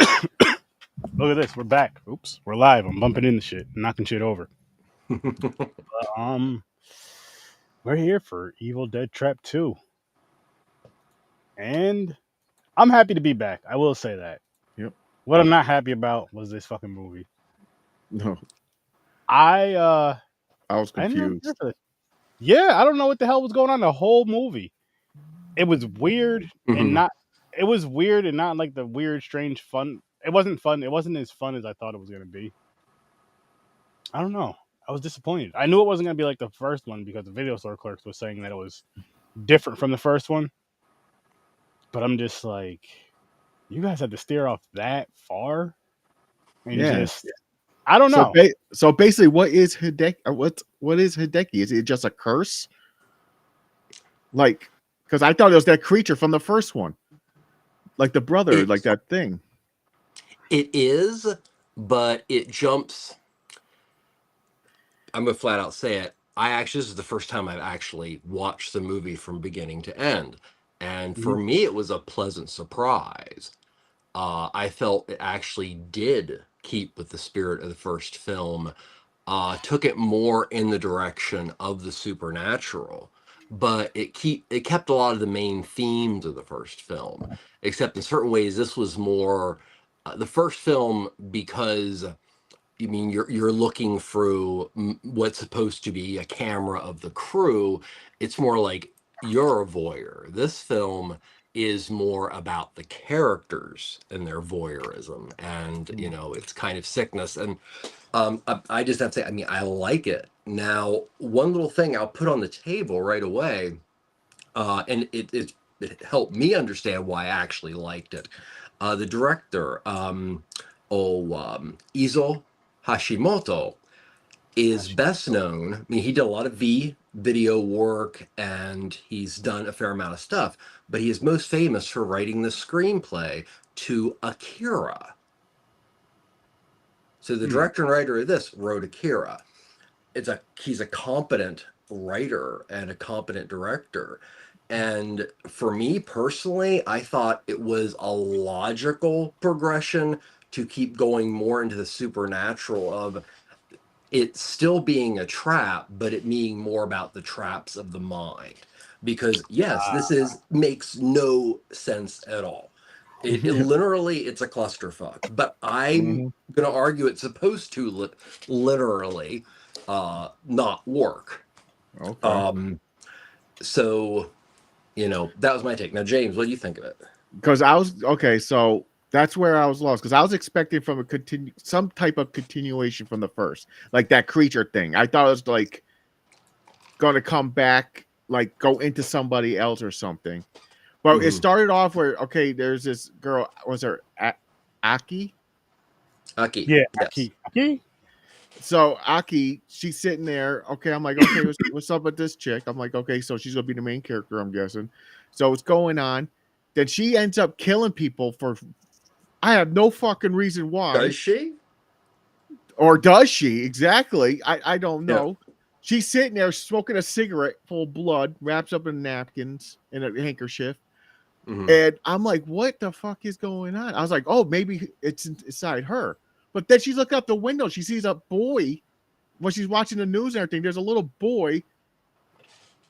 Look at this. We're back. Oops. We're live. I'm bumping into shit, knocking shit over. Um, we're here for Evil Dead Trap 2. And I'm happy to be back. I will say that. Yep. What I'm not happy about was this fucking movie. No, I I was I didn't really care confused. for this. Yeah, I don't know what the hell was going on the whole movie. It was weird and Mhm. not it was weird and not like the weird, strange fun. It wasn't fun. It wasn't as fun as I thought it was gonna be. I don't know. I was disappointed. I knew it wasn't gonna be like the first one because the video store clerks was saying that it was different from the first one. But I'm just like, you guys had to steer off that far, and Yeah. just I don't know. So basically, what is Hideki? What is Hideki? Is it just a curse? Like, because I thought it was that creature from the first one, like the brother, like that thing. It is, but it jumps. I'm gonna flat out say it. This is the first time I've actually watched the movie from beginning to end, and for Mhm. me, it was a pleasant surprise. I felt it actually did keep with the spirit of the first film. Took it more in the direction of the supernatural, but it kept a lot of the main themes of the first film, except in certain ways this was more the first film because you mean you're looking through what's supposed to be a camera of the crew. It's more like you're a voyeur. This film is more about the characters and their voyeurism, and it's kind of sickness. And I just have to say, I mean, I like it. Now, one little thing I'll put on the table right away, and it helped me understand why I actually liked it. The director, Izo Hashimoto, is Gosh. best known. I mean, he did a lot of video work and he's done a fair amount of stuff, but he is most famous for writing the screenplay to Akira. So the director and writer of this wrote Akira. He's a competent writer and a competent director. And for me personally, I thought it was a logical progression to keep going more into the supernatural of it still being a trap, but it being more about the traps of the mind. Because yes, this is makes no sense at all. It literally it's a clusterfuck. But I'm Mhm. gonna argue it's supposed to literally not work. Okay. Um, so that was my take. Now, James, what do you think of it? Because I was okay. So that's where I was lost. Because I was expecting from some type of continuation from the first, like that creature thing. I thought it was like going to come back, like go into somebody else or something. Well, it Mm-hmm. started off where there's this girl. Was her Aki? Aki, Yeah, yes. Aki. So Aki, she's sitting there. Okay, I'm like, okay, what's up with this chick? I'm like, okay, so she's gonna be the main character, I'm guessing. So it's going on. Then she ends up killing people for I have no fucking reason Does why. she? Or does she? Exactly. I don't Yeah. know. She's sitting there smoking a cigarette full of blood, wraps up in napkins and a handkerchief. Mm-hmm. And I'm like, what the fuck is going on? I was like, oh, maybe it's inside her. But then she looked out the window. She sees a boy when she's watching the news and everything. There's a little boy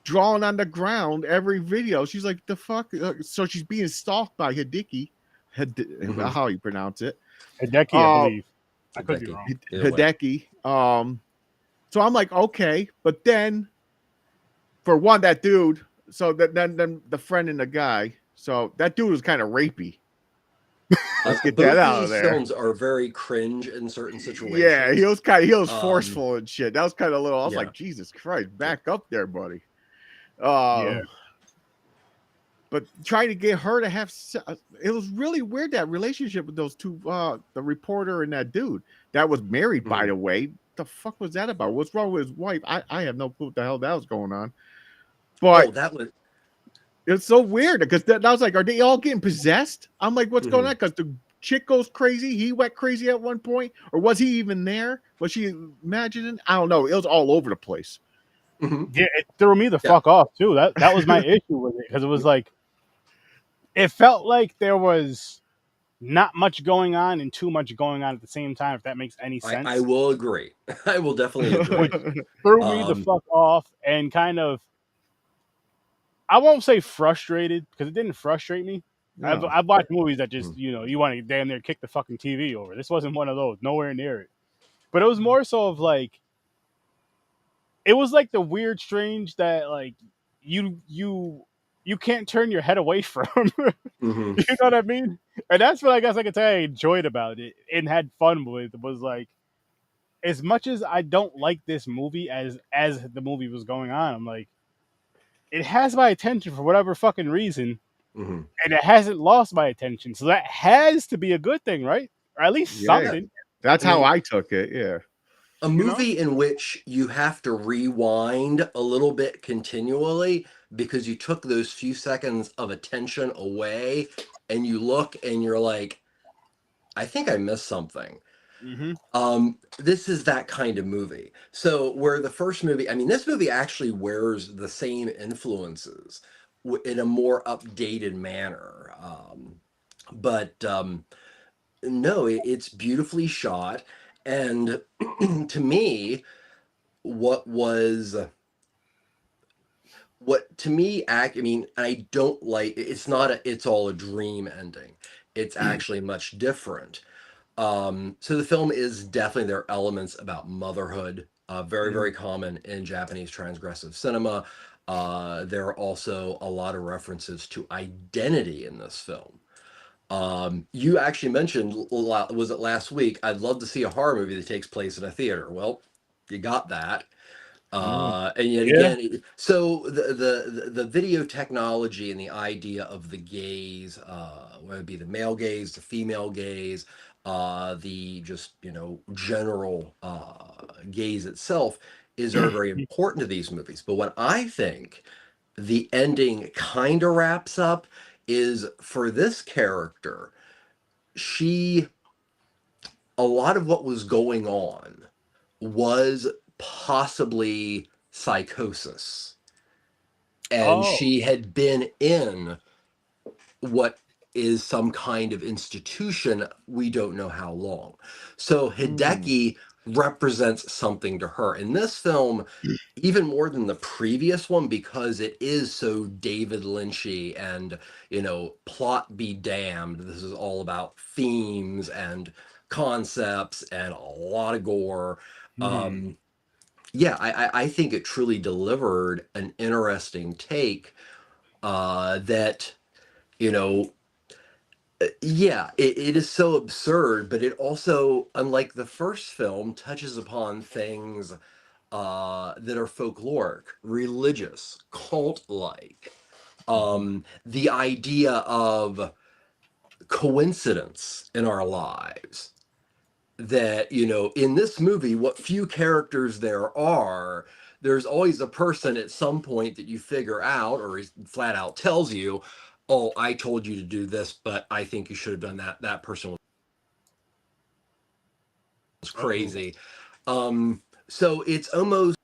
drawing on the ground every video. She's like, the fuck? So she's being stalked by Hideki. Mm-hmm. How you pronounce it? Hideki, I Uh, believe. I could be Becky. wrong. Either way. Hideki. So I'm like, okay, but then for one, that dude. So then the friend and the guy. So that dude was kind of rapey. Let's get that Both of out of these there. films are very cringe in certain Yeah, situations. he was Um, forceful and shit. That was kind of little. I was yeah, like, Jesus Christ, yeah. back up there, buddy. Yeah. But trying to get her to have it was really weird, that relationship with those two, the reporter and that dude that was married, by Mhm. the way. The fuck was that about? What's wrong with his wife? I have no clue what the hell that was going on. Oh, But that was. it's so weird because I was like, are they all getting possessed? I'm like, what's going on? Mhm. Because the chick goes crazy. He went crazy at one point, or was he even there? Was she imagining? I don't know. It was all over the place. Mhm. Yeah, it threw me the Yeah. fuck off too. That was my issue with it because it was like it felt like there was not much going on and too much going on at the same time, if that makes any sense. I will agree. I will definitely agree. Which threw me the fuck off and kind of, I won't say frustrated because it didn't frustrate me. No. I've watched movies that just, you want to damn near kick the fucking TV over. This wasn't one of those, nowhere near it. But it was more so of like, it was like the weird, strange that like you can't turn your head away from. You know what I mean? And that's what I guess I could say I enjoyed about it and had fun with. Was like, as much as I don't like this movie as the movie was going on, I'm like, it has my attention for whatever fucking reason, and it hasn't lost my attention. So that has to be a good thing, right? Or at least something. That's how I took it. Yeah. A movie in which you have to rewind a little bit continually because you took those few seconds of attention away and you look and you're like, I think I missed something. This is that kind of movie. So where the first movie, I mean, this movie actually wears the same influences in a more updated manner. No, it's beautifully shot. And to me, I mean, I don't like, it's not it's all a dream ending. It's actually much different. So the film is definitely, there are elements about motherhood, very, very common in Japanese transgressive cinema. There are also a lot of references to identity in this film. You actually mentioned, was it last week, I'd love to see a horror movie that takes place in a theater. Well, you got that. And yet again, so the video technology and the idea of the gaze, whether it be the male gaze, the female gaze, the just, general gaze itself is very, very important to these movies. But what I think the ending kind of wraps up is, for this character, a lot of what was going on was possibly psychosis. And she had been in what is some kind of institution, we don't know how long. So Hideki represents something to her. In this film, even more than the previous one, because it is so David Lynchy and, plot be damned. This is all about themes and concepts and a lot of gore. I think it truly delivered an interesting take that, it is so absurd, but it also, unlike the first film, touches upon things that are folkloric, religious, cult-like. The idea of coincidence in our lives. That, in this movie, what few characters there are, there's always a person at some point that you figure out, or he flat out tells you, oh, I told you to do this, but I think you should have done that. That person was crazy. So it's almost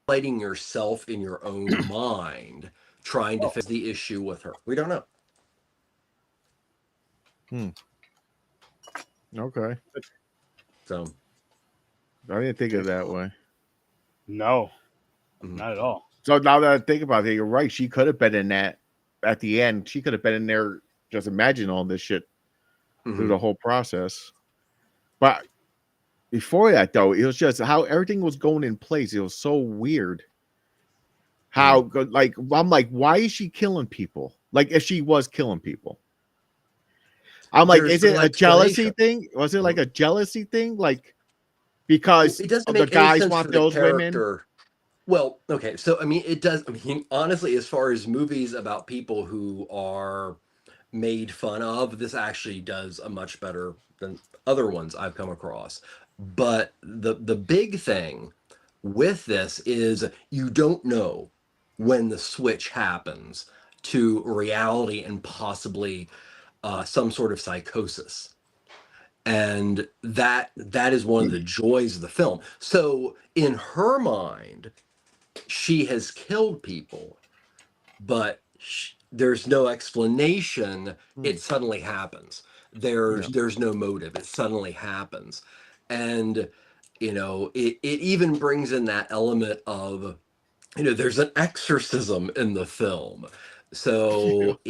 lighting yourself in your own mind, trying to fix the issue with her. We don't know. Okay. So I didn't think of it that way. No, not at all. So now that I think about it, you're right. She could have been in that at the end. She could have been in there. Just imagine all this shit through the whole process. But before that, though, it was just how everything was going in place. It was so weird. How like, I'm like, why is she killing people? Like, if she was killing people, I'm like, is it a jealousy thing? Was it like a jealousy thing? Like, because it doesn't the make guys any sense want for the those character. women. Well, okay, so I mean, it does. I mean, honestly, as far as movies about people who are made fun of, this actually does a much better than other ones I've come across. But the big thing with this is you don't know when the switch happens to reality and possibly some sort of psychosis. And that is one of the joys of the film. So in her mind, she has killed people, but there's no explanation. Hmm. It suddenly happens. Yeah. There's no motive. It suddenly happens. And it even brings in that element of, there's an exorcism in the film. Yeah. So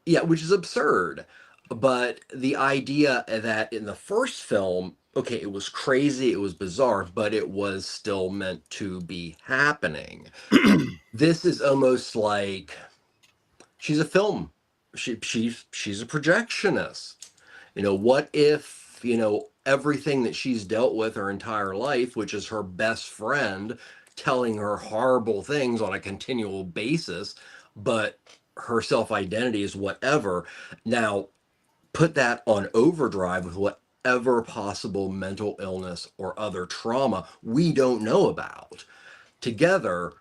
yeah, which is absurd. But the idea that in the first film, okay, it was crazy, it was bizarre, but it was still meant to be happening. This is almost like she's a film. She's a projectionist. What if, everything that she's dealt with her entire life, which is her best friend telling her horrible things on a continual basis, but her self-identity is whatever. Now, put that on overdrive with whatever possible mental illness or other trauma we don't know about. Together,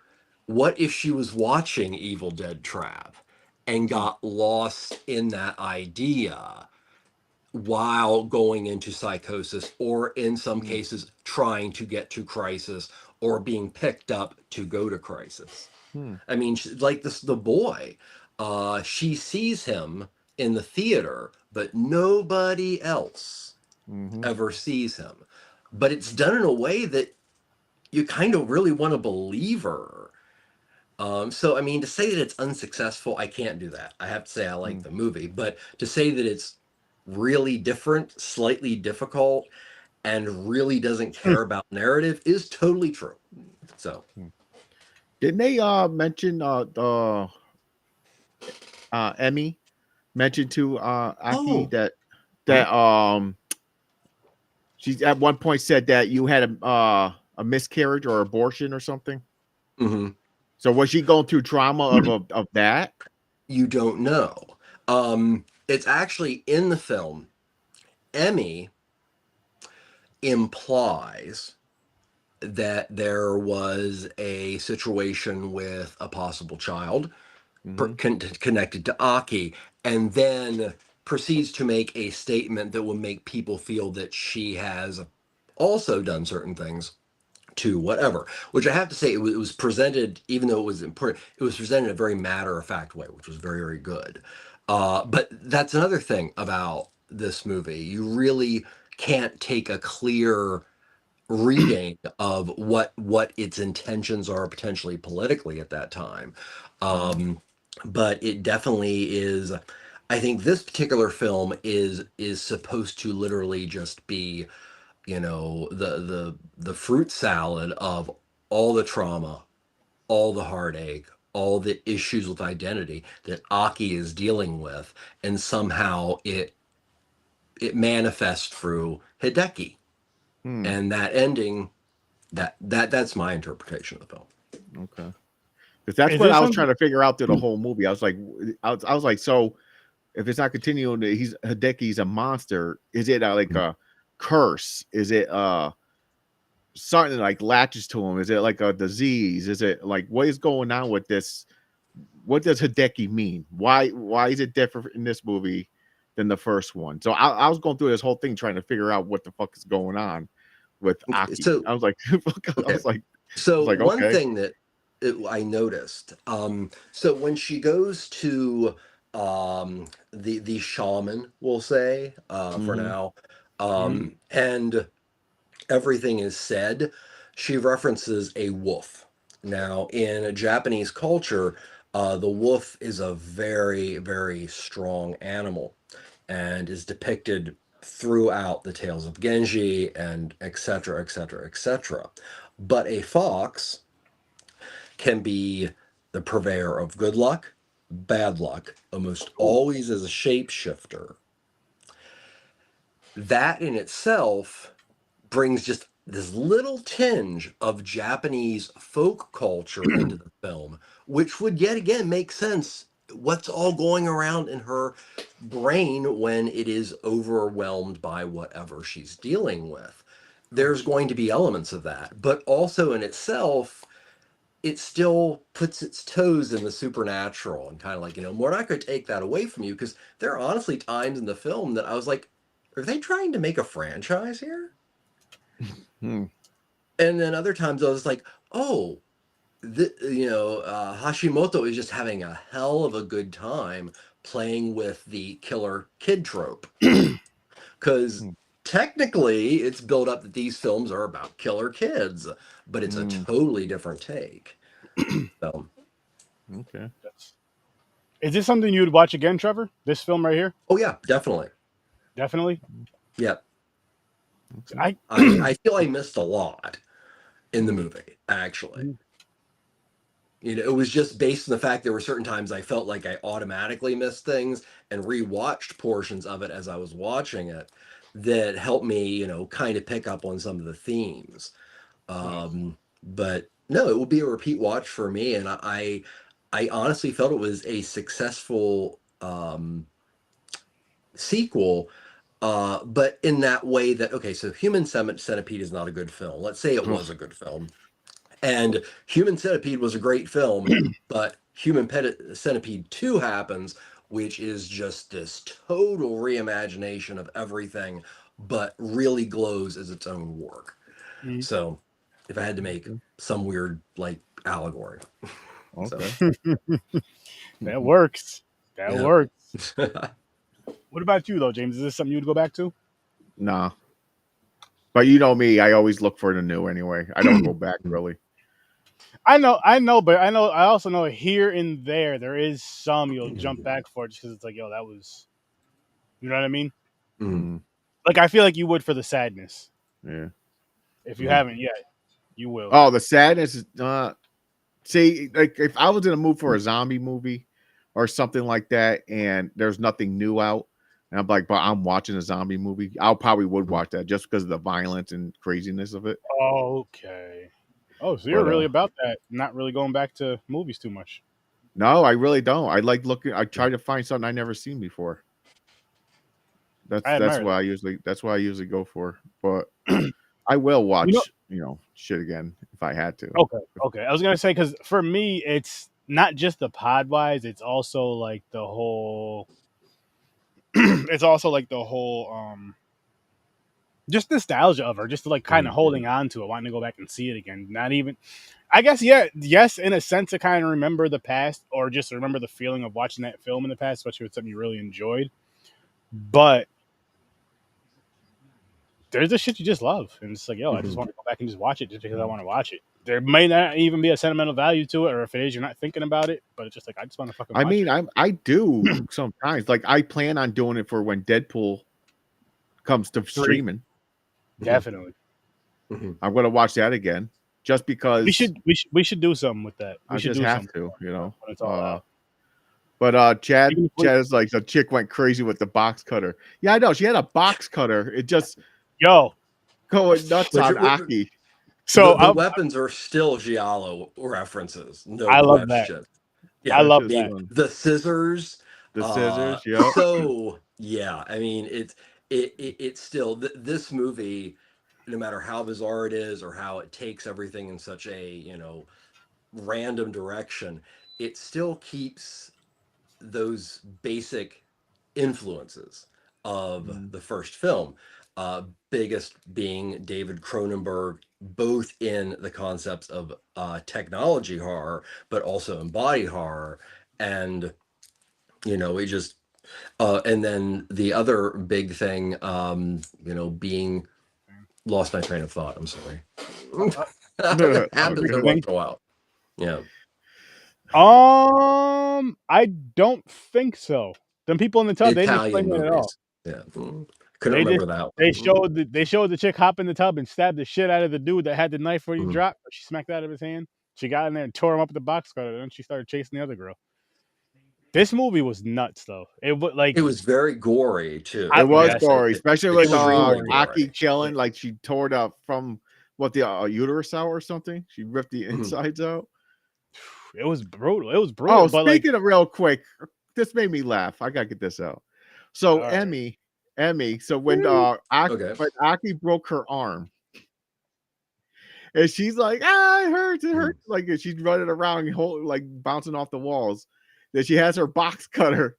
what if she was watching Evil Dead Trap and Hmm. got lost in that idea while going into psychosis, or in some Hmm. cases trying to get to crisis, or being picked up to go to crisis? Hmm. I mean, like the boy, she sees him in the theater, but nobody else Hmm. ever sees him. But it's done in a way that you kind of really want to believe her. So I mean, to say that it's unsuccessful, I can't do that. I have to say I like Hmm. the movie, but to say that it's really different, slightly difficult, and really doesn't care about narrative is totally true. So, Didn't they mention the Emmy mentioned to Aki oh, that she at one point said that you had a miscarriage or abortion or something? hmm, So was she going through trauma of that? you don't know. It's actually in the film. Emmy implies that there was a situation with a possible child Hmm. connected to Aki, and then proceeds to make a statement that will make people feel that she has also done certain things to whatever. Which I have to say, it was presented, even though it was important, it was presented in a very matter of fact way, which was very, very good. But that's another thing about this movie. You really can't take a clear reading of what its intentions are potentially politically at that time. Hmm. But it definitely is. I think this particular film is supposed to literally just be, the fruit salad of all the trauma, all the heartache, all the issues with identity that Aki is dealing with, and somehow it manifests through Hideki. Hmm. And that ending, that's my interpretation of the film. Okay. Because that's Is what this I was something? trying to figure out through the whole movie. I was like, so if it's not continuing, he's Hideki's a monster. Is it like a curse? Is it something like latches to him? Is it like a disease? Is it like what is going on with this? What does Hideki mean? Why is it different in this movie than the first one? So I was going through this whole thing trying to figure out what the fuck is going on with Aki. So I was like, I okay, was like, so one okay. thing that I noticed, so when she goes to the shaman, we'll say, for Hmm. now, Hmm. and everything is said, she references a wolf. Now, in a Japanese culture, the wolf is a very, very strong animal and is depicted throughout the tales of Genji and etc., etc., etc. But a fox can be the purveyor of good luck, bad luck, almost Cool. always as a shapeshifter. That in itself brings just this little tinge of Japanese folk culture into the film, which would yet again make sense. What's all going around in her brain when it is overwhelmed by whatever she's dealing with? There's going to be elements of that, but also in itself, it still puts its toes in the supernatural and kind of like, we're not going to take that away from you, because there are honestly times in the film that I was like, are they trying to make a franchise here? Hmm. And then other times I was like, oh, Hashimoto is just having a hell of a good time playing with the killer kid trope. Because technically, it's built up that these films are about killer kids, but it's a totally different take. So, Okay. Is this something you'd watch again, Trevor? This film right here? oh yeah, definitely. Definitely. Yeah. I I feel I missed a lot in the movie, actually. It was just based on the fact there were certain times I felt like I automatically missed things and rewatched portions of it as I was watching it that helped me, kind of pick up on some of the themes. But no, it will be a repeat watch for me, and I honestly felt it was a successful sequel. But in that way that, okay, so Human Centipede is not a good film. Let's say it was a good film. And Human Centipede was a great film, but Human Centipede 2 happens, which is just this total reimagination of everything, but really glows as its own work. So, if I had to make some weird, like, allegory. Okay. that works. That Yeah. works. What about you, though, James? Is this something you'd go back to? Nah. But you know me, I always look for the new anyway. I don't go back really. I know, but I also know here and there is some you'll jump back for just because it's like, yo, that was, you know what I mean? Like, I feel like you would for the sadness. Yeah. If you haven't yet, you will. Oh, the sadness is see, like if I was in a mood for a zombie movie or something like that, and there's nothing new out, and I'm like, but I'm watching a zombie movie, I probably would watch that just because of the violence and craziness of it. Okay. Oh, so you're really about that, not really going back to movies too much. No, I really don't. I like looking. I try to find something I never seen before. That's why I usually go for. But I will watch shit again if I had to. Okay. I was gonna say because for me, it's not just the pod wise; it's also like the whole. It's also like the whole just nostalgia of her, just like kind of holding on to it, wanting to go back and see it again. Not even, I guess, yes, in a sense, to kind of remember the past or just remember the feeling of watching that film in the past, especially with something you really enjoyed. But there's this shit you just love, and it's like, yo, I just want to go back and just watch it just because I want to watch it. There may not even be a sentimental value to it, or if it is, you're not thinking about it. But it's just like I just want to fucking. I do sometimes. Like I plan on doing it for when Deadpool comes to streaming. Definitely. I'm gonna watch that again just because we should do something with that. I just have to, When it's all out. But Chad is like, the chick went crazy with the box cutter. Yeah, I know. She had a box cutter. It just going nuts on Aki. So the weapons are still Giallo references. No I love question. that. Yeah, I love that. The scissors. Yeah. So yeah, I mean it's still this movie, no matter how bizarre it is or how it takes everything in such a random direction, it still keeps those basic influences of the first film. Biggest being David Cronenberg, both in the concepts of technology horror, but also in body horror. And, it just, and then the other big thing, being, lost my train of thought. I'm sorry. That happens every once in a while. Yeah. I don't think so. Them people in the tub, they didn't explain it at all. Yeah. Couldn't remember that. They showed the chick hop in the tub and stabbed the shit out of the dude that had the knife where he dropped. She smacked out of his hand. She got in there and tore him up with the box cutter, and then she started chasing the other girl. This movie was nuts, though. It was very gory too. It was gory, especially with Aki killing. Like she tore it up from the uterus out or something. She ripped the insides out. It was brutal. Oh, but speaking of real quick, this made me laugh. I gotta get this out. So Emmy. So when Aki broke her arm, and she's like, it hurts. Like she's running around, like bouncing off the walls. Then she has her box cutter.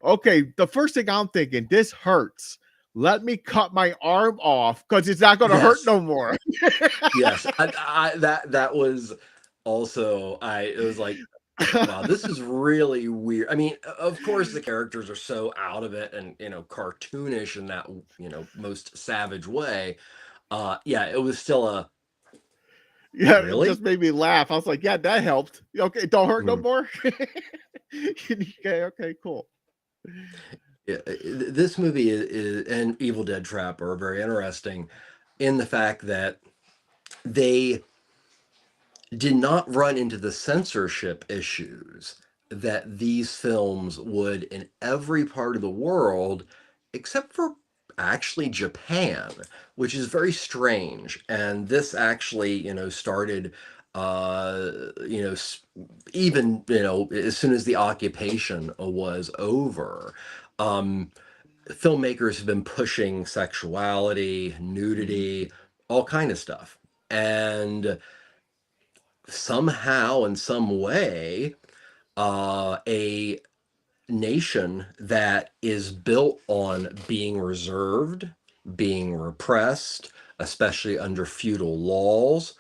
Okay, the first thing I'm thinking, this hurts let me cut my arm off because it's not going to hurt no more. Yes, that was also it was like, wow, this is really weird. I mean, of course the characters are so out of it and cartoonish in that most savage way. Yeah, it was still a Yeah, it really just made me laugh. I was like, yeah, that helped. Okay, don't hurt no more. Okay, cool. Yeah, this movie and Evil Dead Trap are very interesting in the fact that they did not run into the censorship issues that these films would in every part of the world, except for actually Japan, which is very strange. And this actually, started, even, as soon as the occupation was over. Um, Filmmakers have been pushing sexuality, nudity, all kind of stuff. And somehow, in some way, a nation that is built on being reserved, being repressed, especially under feudal laws,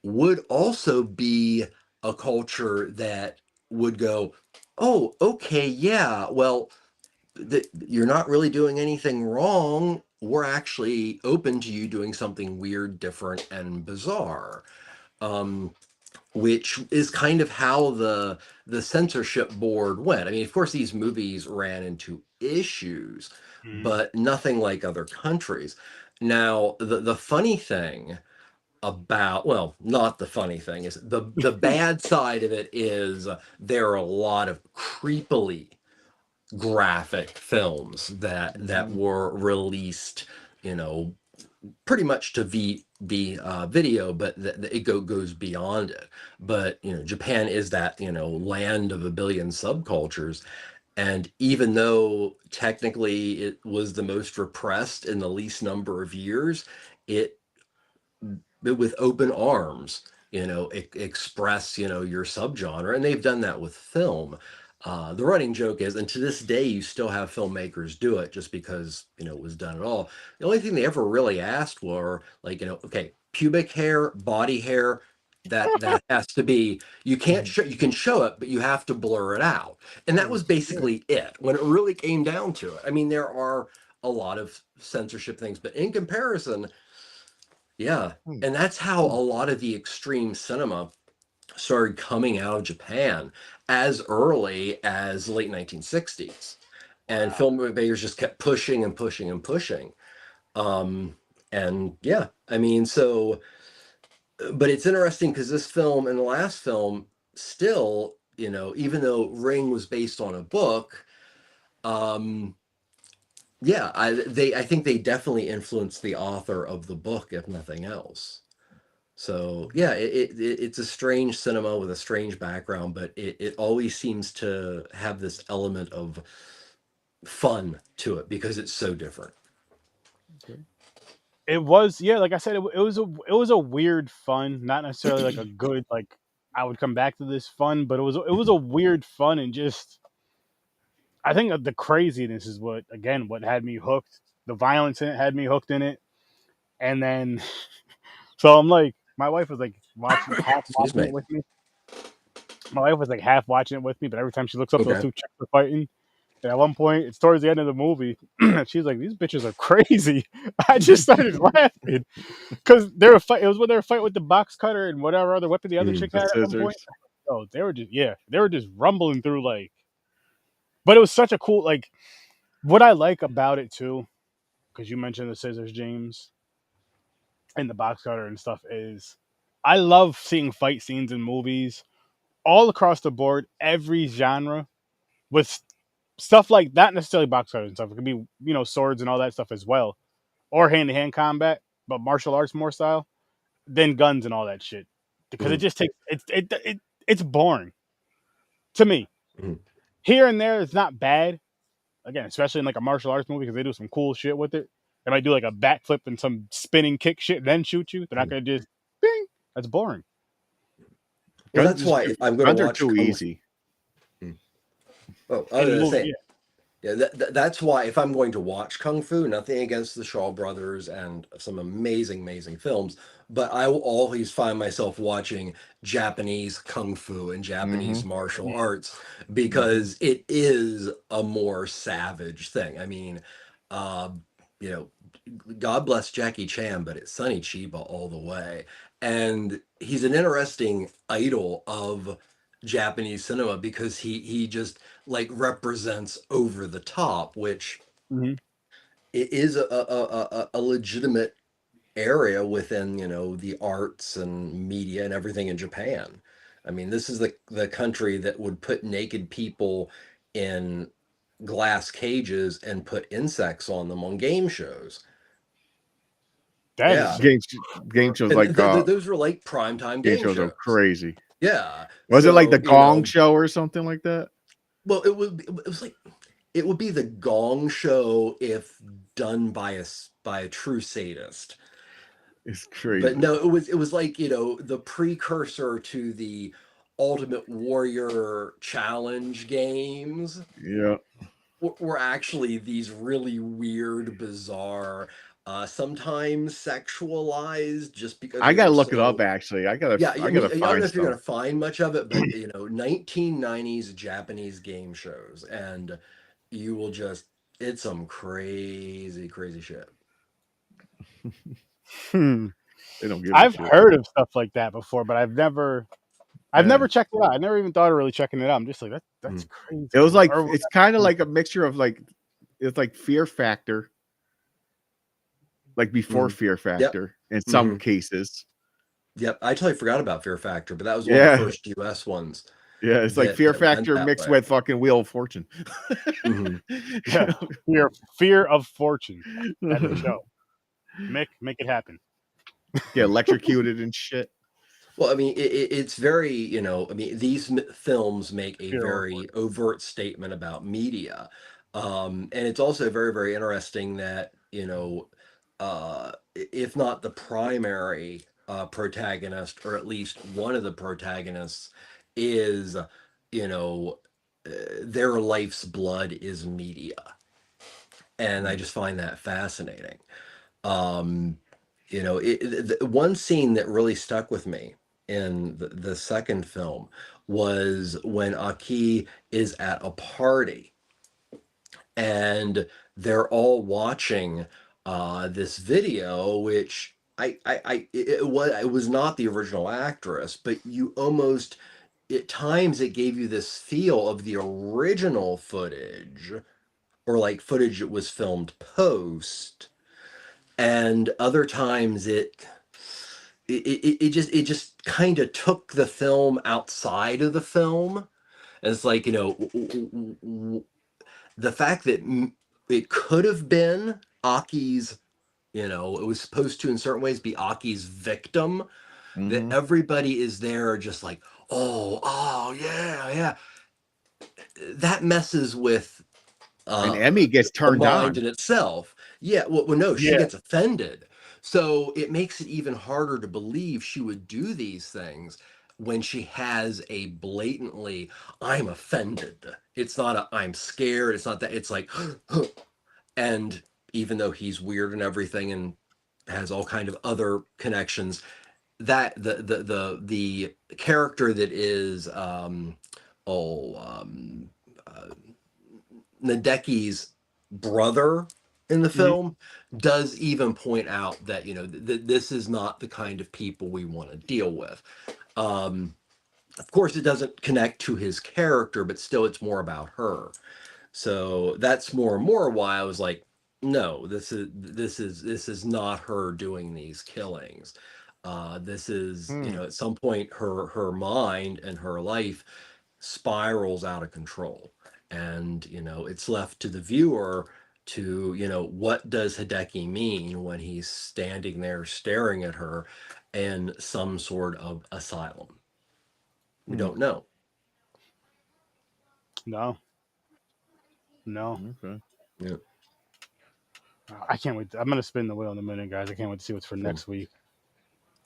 would also be a culture that would go, oh, okay, yeah, well, you're not really doing anything wrong. We're actually open to you doing something weird, different, and bizarre. Which is kind of how the censorship board went. I mean, of course, these movies ran into issues, but nothing like other countries. Now, the funny thing about, well, not the funny thing, is the bad side of it is there are a lot of creepily graphic films that were released, pretty much to video, but it goes beyond it. But Japan is that land of a billion subcultures, and even though technically it was the most repressed in the least number of years, it with open arms express your subgenre, and they've done that with film. The running joke is, and to this day you still have filmmakers do it just because it was done at all. The only thing they ever really asked were like, okay, pubic hair, body hair, that has to be, you can't show, you can show it but you have to blur it out. And that was basically it when it really came down to it. I mean, there are a lot of censorship things, but in comparison, yeah. And that's how a lot of the extreme cinema started coming out of Japan as early as the late 1960s. And filmmakers just kept pushing and pushing and pushing. And yeah, I mean, so, but it's interesting because this film and the last film still, even though Ring was based on a book, yeah, I think they definitely influenced the author of the book, if nothing else. So yeah, it's a strange cinema with a strange background, but it always seems to have this element of fun to it because it's so different. It was, yeah, like I said, it was a weird fun, not necessarily like a good, like I would come back to this fun, but it was a weird fun, and just I think the craziness is what had me hooked. The violence in it had me hooked in it, and then so I'm like, my wife was like half Excuse watching me. it with me. My wife was like half watching it with me, but every time she looks up, those Okay. two chicks are fighting. And at one point, it's towards the end of the movie, she's like, "These bitches are crazy." I just started laughing because they were fight. It was when they were fighting with the box cutter and whatever other weapon the other chick The had at one point. scissors. Oh, they were just rumbling through like. But it was such a cool like. What I like about it too, because you mentioned the scissors, James, and the box cutter and stuff, is I love seeing fight scenes in movies all across the board, every genre, with stuff like not necessarily box cutters and stuff. It could be swords and all that stuff as well, or hand to hand combat, but martial arts more style than guns and all that shit. Because it Mhm. just takes it's boring to me. Mhm. Here and there, it's not bad. Again, especially in like a martial arts movie because they do some cool shit with it. They might do like a backflip and some spinning kick shit, and then shoot you. They're not gonna just bing. That's boring. Well, that's why if I'm going to Guns are watch too Kung easy. Oh, I In was the going to movie, say, yeah. Yeah, that's why if I'm going to watch Kung Fu, nothing against the Shaw Brothers and some amazing films, but I will always find myself watching Japanese Kung Fu and Japanese martial arts because it is a more savage thing. I mean, uh, you know, God bless Jackie Chan, but it's Sonny Chiba all the way. And he's an interesting idol of Japanese cinema because he just like represents over the top, which Mhm. it is a legitimate area within, you know, the arts and media and everything in Japan. I mean, this is the country that would put naked people in glass cages and put insects on them on game shows. That Yeah. is Game shows And like those were like primetime game game shows are shows. crazy. Yeah. Was it like the So, you Gong know, Show or something like that? well, it was like it would be the Gong Show if done by a true sadist. It's But crazy. no, it was like, you know, the precursor to the Ultimate Warrior challenge games Yeah. were actually these really weird, bizarre, sometimes sexualized just because I they gotta were look it up. so. Actually, I Yeah, I mean, gotta I don't find know if you're stuff. gonna find much of it, but you know, 1990s Japanese game shows, and you will just it's some crazy shit. Hmm. They don't give a I've shit. heard of stuff like that before, but I've never Yeah. checked it out. I never even thought of really checking it out. I'm just like that's Mm. crazy. It was like Or it's kind of like a mixture of like it's like Fear Factor, like before Mhm. Fear Yep. Factor in some Hmm. cases. Yep. I totally forgot about Fear Factor, but that was one of the Yeah, first US ones yeah. It's like Fear that went Factor that mixed way. with fucking Wheel of Fortune. Hmm. yeah, fear of fortune. That's the show. Make it happen. Get electrocuted and shit. Well, I mean, it's very, you know, I mean, these films make a Fear of very overt statement about media. And it's also very interesting that, you know, if not the primary protagonist, or at least one of the protagonists, is, you know, their life's blood is media. And I just find that fascinating. Um, you know, one scene that really stuck with me in the second film was when Aki is at a party and they're all watching this video, which it was not the original actress, but you almost at times it gave you this feel of the original footage or like footage that was filmed post, and other times it just kind of took the film outside of the film. And it's like, you know, the fact that it could have been Aki's, you know, it was supposed to in certain ways be Aki's victim, that everybody is there just like, oh yeah, that messes with And uh Emmy gets the turned mind on. in itself. Yeah, well, no, she Yeah. gets offended. So it makes it even harder to believe she would do these things when she has a blatantly, I'm offended. It's not a, I'm scared. It's not that. It's like, and even though he's weird and everything and has all kind of other connections, that the character that is oh uh, Nadeki's brother in the Mhm. film does even point out that, you know, this is not the kind of people we want to deal with. Um, of course, it doesn't connect to his character, but still, it's more about her. So that's more and more why I was like, no, this is not her doing these killings. This is, you Hmm. know, at some point her mind and her life spirals out of control, and you know it's left to the viewer to, you know, what does Hideki mean when he's standing there staring at her in some sort of asylum. We Hmm. don't know. No. Okay. Yeah. I can't wait. I'm gonna spin the wheel in a minute, guys. I can't wait to see what's for Cool. next week.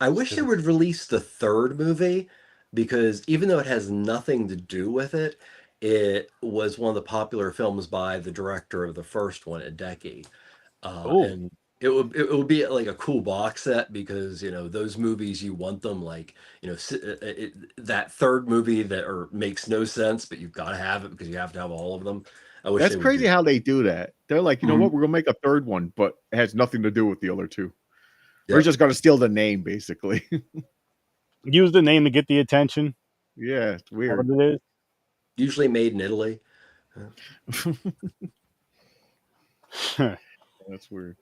I wish they would release the third movie, because even though it has nothing to do with it, it was one of the popular films by the director of the first one, Hideki. Oh, And it would be like a cool box set because those movies you want them like that third movie that or makes no sense but you've got to have it because you have to have all of them. I wish That's they would crazy do. how they do that. They're like, you know Mhm. what? We're gonna make a third one, but it has nothing to do with the other two. We're Yep. just gonna steal the name, basically. use the name to get the attention. Yeah, it's What weird. it is. Usually made in Italy. That's weird.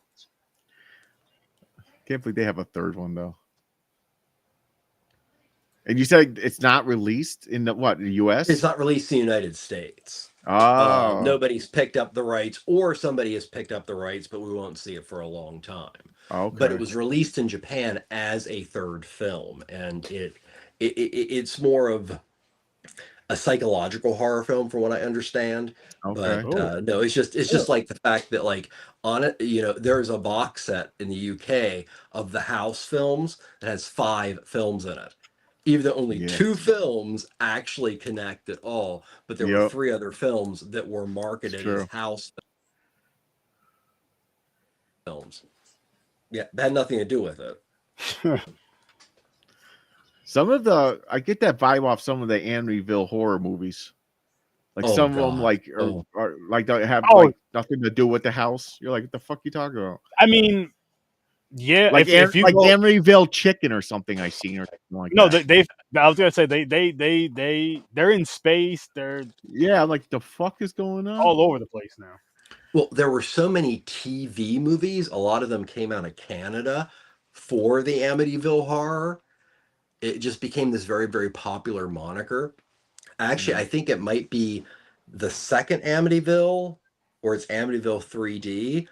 Can't believe they have a third one though. And you said it's not released in the US? It's not released in the United States. Oh, Nobody's picked up the rights, or somebody has picked up the rights, but we won't see it for a long time. okay. But it was released in Japan as a third film, and it's more of a psychological horror film, from what I understand. Okay. But no, it's just like the fact that like on it, there's a box set in the UK of the House films that has 5 films in it. Even though only Yeah. 2 films actually connect at all, but there were 3 other films that were marketed as House films. Yeah, that had nothing to do with it. Some of I get that vibe off some of the Amityville horror movies. Like some of them, like are like don't have like nothing to do with the house. You're like, what the fuck you talking about? I mean, yeah, like if you like go, Amityville Chicken or something I seen or something like no, that. I was gonna say they're in space. They're like the fuck is going on all over the place now. Well, there were so many TV movies. A lot of them came out of Canada for the Amityville horror. It just became this very, very popular moniker. Actually, I think it might be the second Amityville, or it's Amityville 3D.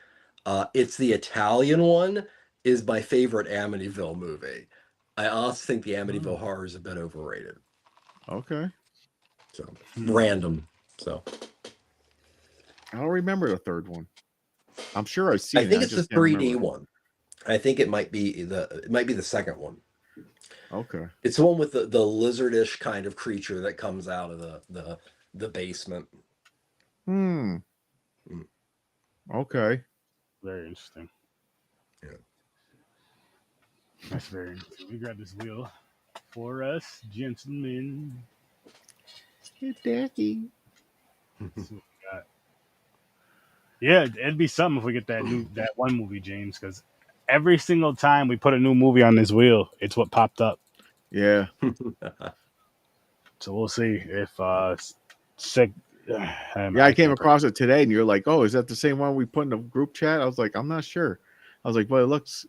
It's the Italian one is my favorite Amityville movie. I also think the Amityville horror is a bit overrated. Okay. So random. So I don't remember the third one. I'm sure I've seen I think it. it's the 3D one. I think it might be the second one. Okay. It's the one with the lizardish kind of creature that comes out of the basement. Okay. Very interesting. Yeah. That's very interesting. We grab this wheel for us, gentlemen. Hey, Daddy. Yeah, it'd be something if we get that one movie, James, because every single time we put a new movie on this wheel, it's what popped up. Yeah. So we'll see if sick. I came across it today, and you're like, "Oh, is that the same one we put in the group chat?" I was like, "I'm not sure." I was like, "Well, it looks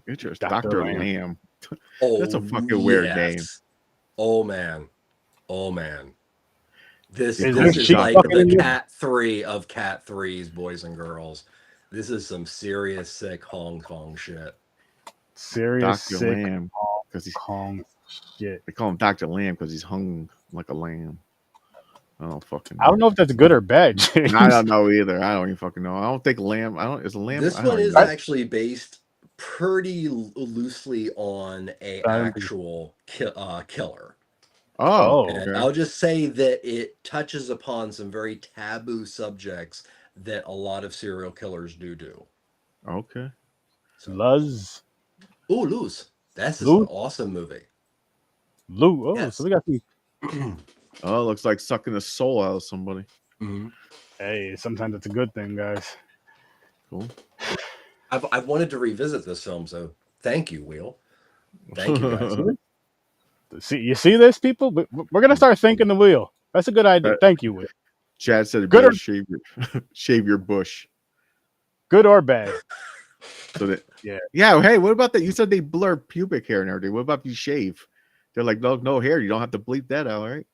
interesting." Dr. Lamb. That's a fucking weird name. Oh man. This is like the Cat 3 of Cat 3s, boys and girls. This is some serious sick Hong Kong shit. Serious Dr. sick Lamb, because he's Kong shit. They call him Dr. Lamb because he's hung like a lamb. I don't fucking know. I don't know if that's good or bad, James. I don't know either. I don't even fucking know. I don't think lamb. Is a lamb. This one is actually based pretty loosely on a actual killer. Oh, and okay. I'll just say that it touches upon some very taboo subjects that a lot of serial killers do. Okay. So, Luz. Oh, Luz. That's an awesome movie. Lou. Oh, yes. So we got the. Oh, it looks like sucking the soul out of somebody. Mm-hmm. Hey, sometimes it's a good thing, guys. Cool. I've wanted to revisit this film, so thank you, Will. Thank you, guys. You see this, people? We're gonna start thinking the wheel. That's a good idea. Thank you, Will. Chad said, "Good or shave your bush." Good or bad? So that yeah. Hey, what about that? You said they blur pubic hair and everything. What about if you shave? They're like, no hair. You don't have to bleep that out, right?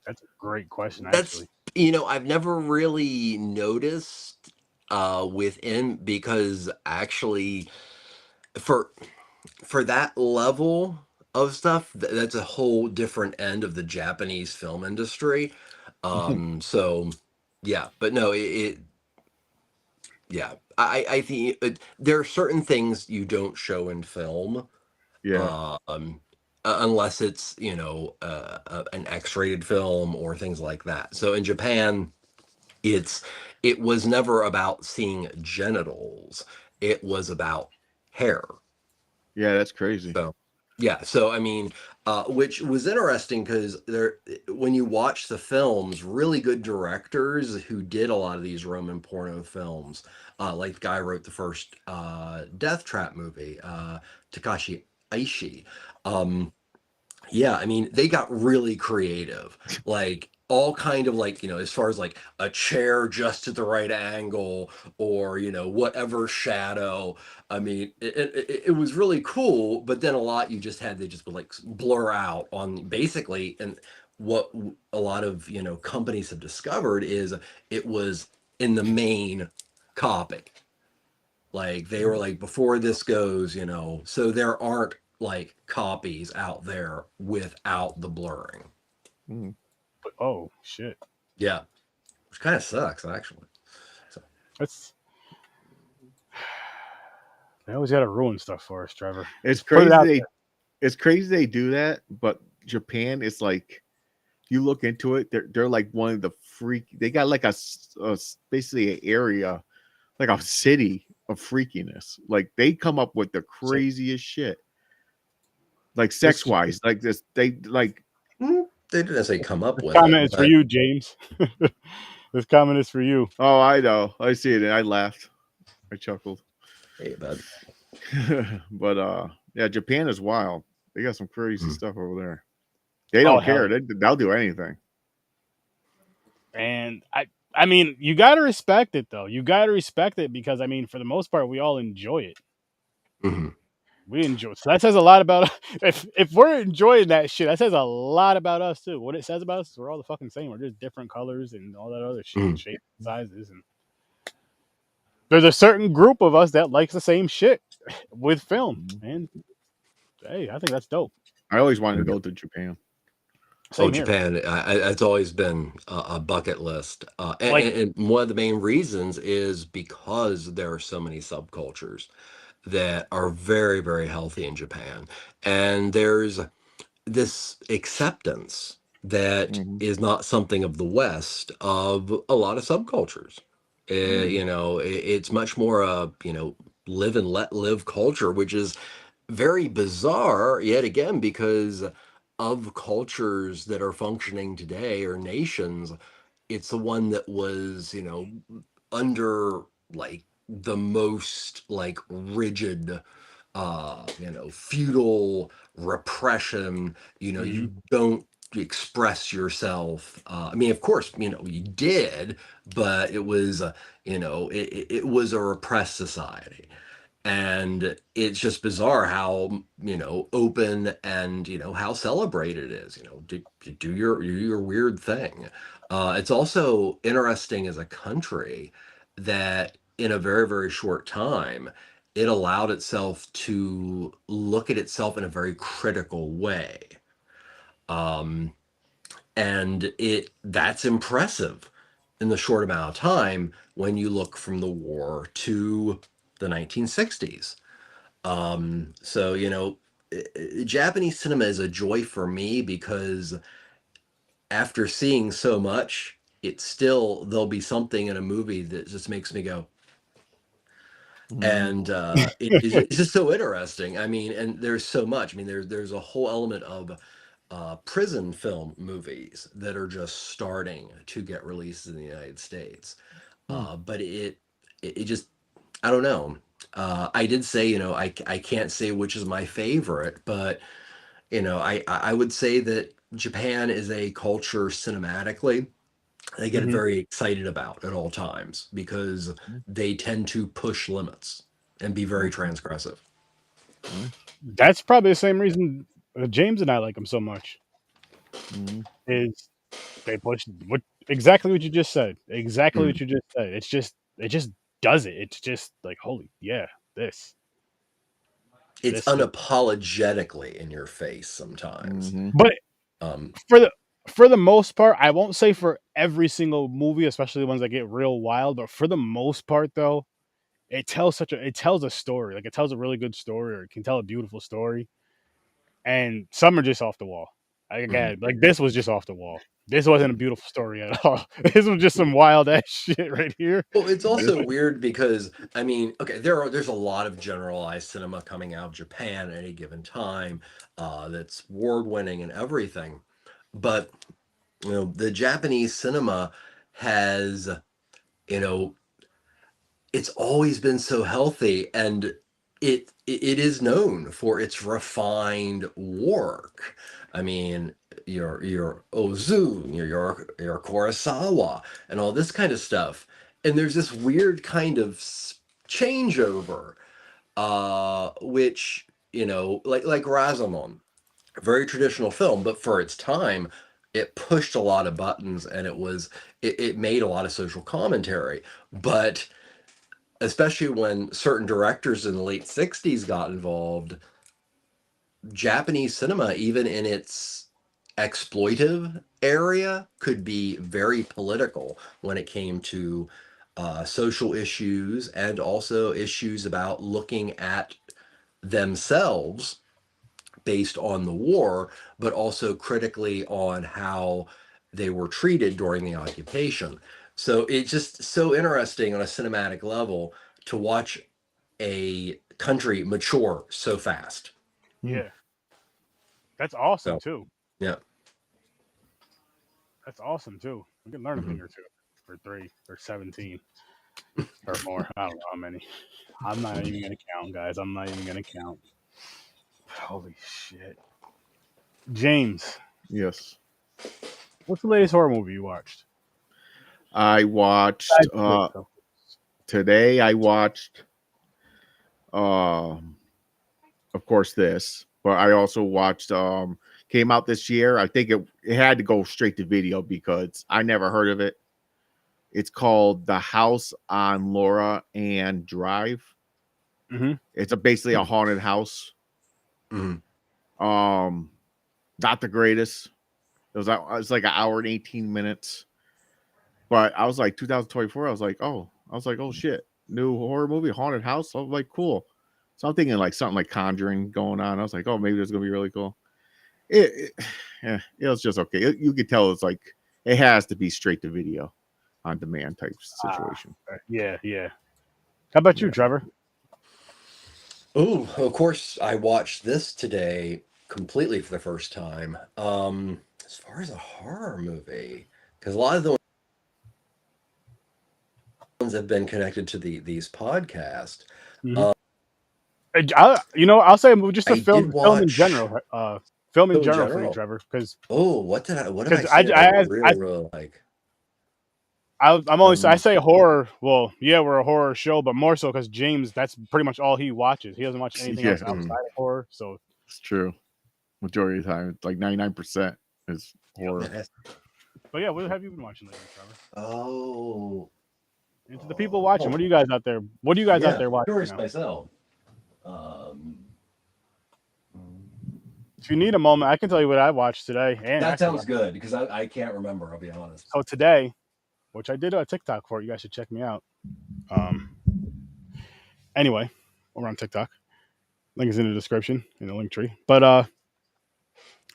That's a great question. Actually, I've never really noticed within, because actually for that level of stuff, that's a whole different end of the Japanese film industry. So yeah, but no, I think there are certain things you don't show in film. Yeah. unless it's an X-rated film or things like that. So in Japan, it was never about seeing genitals. It was about hair. Yeah, that's crazy. So yeah, so I mean, which was interesting because when you watch the films, really good directors who did a lot of these Roman porno films, like the guy who wrote the first Death Trap movie, Takashi Aishi. Um, yeah, I mean, they got really creative. Like all kind of like, as far as like a chair just at the right angle or, whatever shadow. I mean, it was really cool, but then a lot they just would like blur out on basically. And what a lot of, companies have discovered is it was in the main copy. Like they were like, before this goes, so there aren't like copies out there without the blurring. Mm. But, oh shit, Yeah, which kind of sucks actually. So, that's they always got to ruin stuff for us, Trevor. It's Just put it out crazy. there. It's crazy they do that, but Japan is like, you look into it, they're like one of the freak. They got like basically an area, like a city of freakiness. Like they come up with the craziest shit, like sex wise. Like this, they like. they didn't say come up This with comment it, is for but you, James. This comment is for you. Oh, I know. I see it. And I laughed. I chuckled. hey, bud. But yeah, Japan is wild. They got some crazy Mm. stuff over there. They Oh, don't hell care. yeah. They'll do anything. And I mean, you got to respect it though. You got to respect it because I mean, for the most part, we all enjoy it. Mhm. We enjoy. So that says a lot about if we're enjoying that shit. That says a lot about us too. What it says about us is we're all the fucking same. We're just different colors and all that other shit, Mhm. shapes, and sizes, and there's a certain group of us that likes the same shit with film. And hey, I think that's dope. I always wanted to go to Japan. Same here. Japan, it's always been a bucket list. Like, And one of the main reasons is because there are so many subcultures that are very, very healthy in Japan. And there's this acceptance that Mhm. is not something of the West of a lot of subcultures. It's much more a, live and let live culture, which is very bizarre yet again because of cultures that are functioning today or nations, it's the one that was, under like the most like rigid feudal repression. You don't express yourself. I mean, of course, you did, but it was it was a repressed society. And it's just bizarre how open and how celebrated it is. Do your weird thing. It's also interesting as a country that in a very, very short time it allowed itself to look at itself in a very critical way. um, and that's impressive in the short amount of time when you look from the war to the 1960s. So, Japanese cinema is a joy for me because after seeing so much, there'll be something in a movie that just makes me go, and it's just so interesting. I mean, and there's so much. I mean, there's a whole element of prison film movies that are just starting to get released in the United States. But it just, I don't know. I did say, I can't say which is my favorite, but I would say that Japan is a culture cinematically they get mhm. very excited about at all times because they tend to push limits and be very transgressive. That's probably the same reason James and I like them so much. Is they push exactly what you just said. Exactly Mm. what you just said. It just does it. It's just like holy yeah, this It's this hit. unapologetically in your face sometimes. But Um, for the most part, I won't say for every single movie, especially the ones that get real wild, but for the most part though, it tells a story. Like it tells a really good story or it can tell a beautiful story. and some are just off the wall. Again, like this was just off the wall. This wasn't a beautiful story at all. This was just some wild ass shit right here. Well, it's also weird because I mean, okay, there's a lot of generalized cinema coming out of Japan at any given time that's award winning and everything, but you know, the Japanese cinema has, you know, it's always been so healthy, and it is known for its refined work. I mean, your Ozu, your Kurosawa, and all this kind of stuff. And there's this weird kind of changeover, which you know, like Razamon, a very traditional film, but for its time, it pushed a lot of buttons, and it made a lot of social commentary, but especially when certain directors in the late 60s got involved, Japanese cinema, even in its exploitive area, could be very political when it came to social issues and also issues about looking at themselves based on the war, but also critically on how they were treated during the occupation. So it's just so interesting on a cinematic level to watch a country mature so fast. Yeah, that's awesome So, too. yeah. That's awesome too. We can learn a thing or two for 3 or 17 or more. I don't know how many. I'm not even gonna count, guys. I'm not even gonna count. Holy shit, James. Yes. What's the latest horror movie you watched? I watched today. I watched, of course, this, but I also watched. Came out this year. I think it had to go straight to video because I never heard of it. It's called The House on Laura Ann Drive. Mm-hmm. It's basically a haunted house. Mhm. Not the greatest. It was like an hour and 18 minutes. But I was like 2024. I was like, oh shit, new horror movie, haunted house. I was like, cool. So I'm thinking like something like Conjuring going on. I was like, oh, maybe this is gonna be really cool. It was just okay. You could tell it's like it has to be straight to video, on demand type situation. Yeah. How about you, Trevor? Oh, of course, I watched this today completely for the first time. As far as a horror movie, because a lot of the ones have been connected to these podcasts. Mm-hmm. I'll say just a film in general. Film in general for you, Trevor, because what did I say? I Really like. I'm always I say horror. Well, yeah, we're a horror show, but more so because James, that's pretty much all he watches. He doesn't watch anything else outside of horror. So it's true. Majority of the time, it's like 99% is horror. But yeah, what have you been watching lately, Trevor? Oh, and to the people watching, what are you guys out there? What are you guys out there watching? Curious myself. If you need a moment, I can tell you what I watched today. And that sounds good because I can't remember. I'll be honest. So today, which I did a TikTok for, you guys should check me out. Anyway, we're on TikTok. Link is in the description in the link tree. But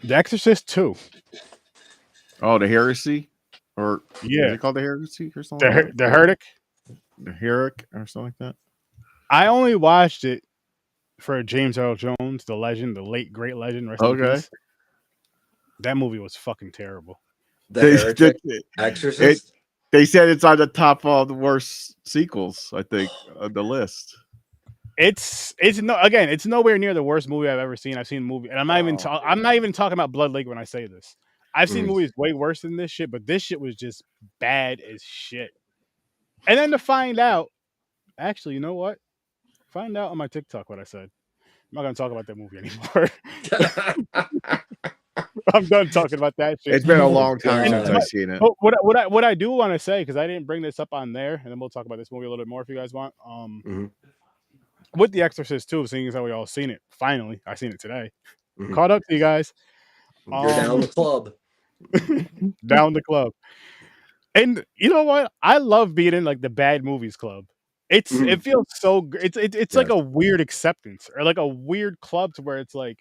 The Exorcist 2. Oh, the Heresy, or yeah, is it called the Heresy or something? The Heretic, the Heretic, or something like that. I only watched it for James Earl Jones, the legend, the late great legend. Rest in peace. That movie was fucking terrible. The Exorcist. They said it's on the top of the worst sequels. I think on the list. It's nowhere near the worst movie I've ever seen. I've seen a movie, and I'm not even talking about Blood Lake when I say this. I've seen movies way worse than this shit, but this shit was just bad as shit. And then to find out, actually, you know what? Find out on my TikTok what I said. I'm not gonna talk about that movie anymore. I'm done talking about that shit. It's been a long time since I've seen it. But what I do want to say, because I didn't bring this up on there, and then we'll talk about this movie a little bit more if you guys want. With The Exorcist 2, seeing as how we all seen it, finally, I seen it today. Caught up to you guys. You're down the club. Down the club. And you know what? I love being in like the bad movies club. It feels so. It's like a weird acceptance or like a weird club to where it's like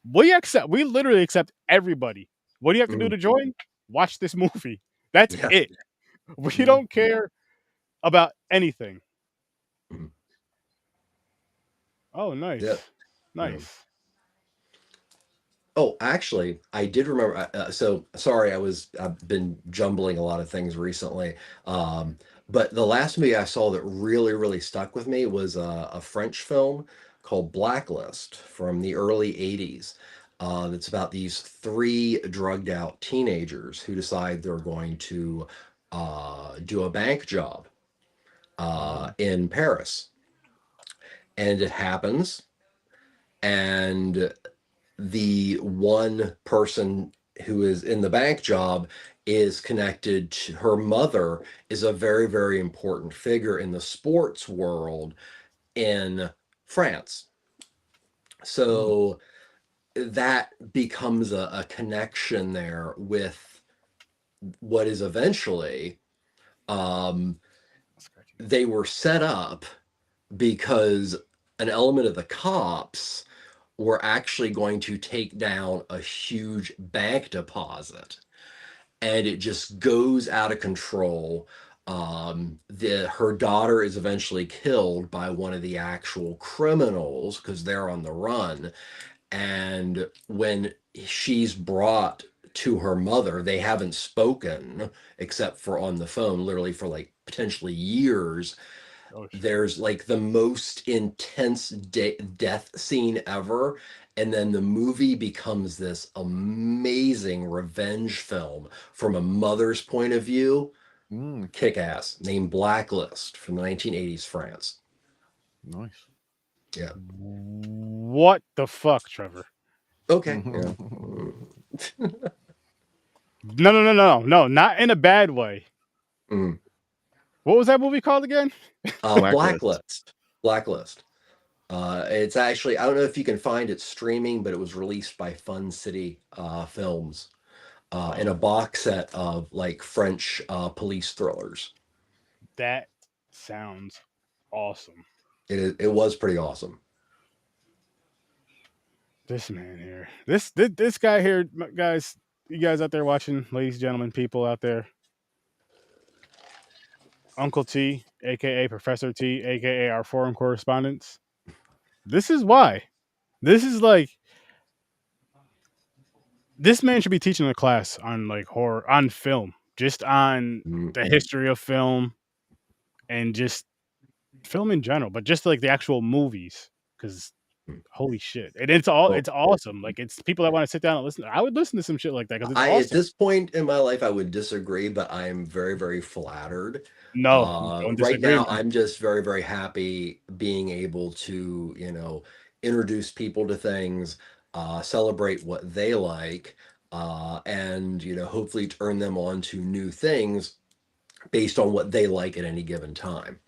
We literally accept everybody. What do you have to do to join? Watch this movie. That's Yeah. it. We don't care about anything. Mhm. Oh, nice. Yeah. Nice. Oh, actually, I did remember. So sorry, I've been jumbling a lot of things recently. Um, but the last movie I saw that really stuck with me was a French film called Blacklist from the early '80s. That's about these three drugged out teenagers who decide they're going to do a bank job in Paris, and it happens, and the one person who is in the bank job is connected to her mother, is a very important figure in the sports world in France. So that becomes a connection there with what is eventually, um, they were set up because an element of the cops were actually going to take down a huge bank deposit, and it just goes out of control. Her daughter is eventually killed by one of the actual criminals because they're on the run. And when she's brought to her mother, they haven't spoken except for on the phone, literally for like potentially years. Oh shit. There's like the most intense death scene ever, and then the movie becomes this amazing revenge film from a mother's point of view. Kick ass, named Blacklist from the 1980s France. Nice. Yeah. What the fuck, Trevor? Okay. Yeah. No, not in a bad way. Mm. What was that movie called again? Blacklist. Blacklist. It's actually, I don't know if you can find it streaming, but it was released by Fun City Films in a box set of like French police thrillers. That sounds awesome. It was pretty awesome. This man here, this guy here, guys, you guys out there watching, ladies, gentlemen, people out there, Uncle T, aka Professor T, aka our foreign correspondents. This is why. This is like this man should be teaching a class on like horror on film, just on the history of film and just film in general, but just like the actual movies, because holy shit, and it's awesome. Like it's people that want to sit down and listen. I would listen to some shit like that because it's At awesome. this point in my life, I would disagree, but I am very flattered. No, don't Right disagree, now, man. I'm just very happy being able to, introduce people to things, celebrate what they like, and, hopefully turn them on to new things based on what they like at any given time.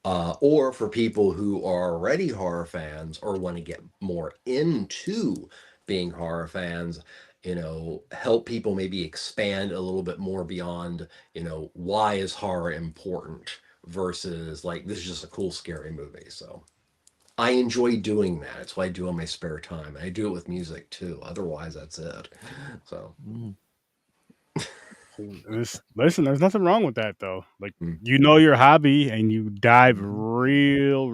Or for people who are already horror fans or want to get more into being horror fans, help people maybe expand a little bit more beyond, why is horror important versus like, this is just a cool, scary movie. So I enjoy doing that. It's what I do on my spare time. I do it with music too. Otherwise, that's it. So, Listen, there's nothing wrong with that though. Like mm, you know your hobby and you dive real.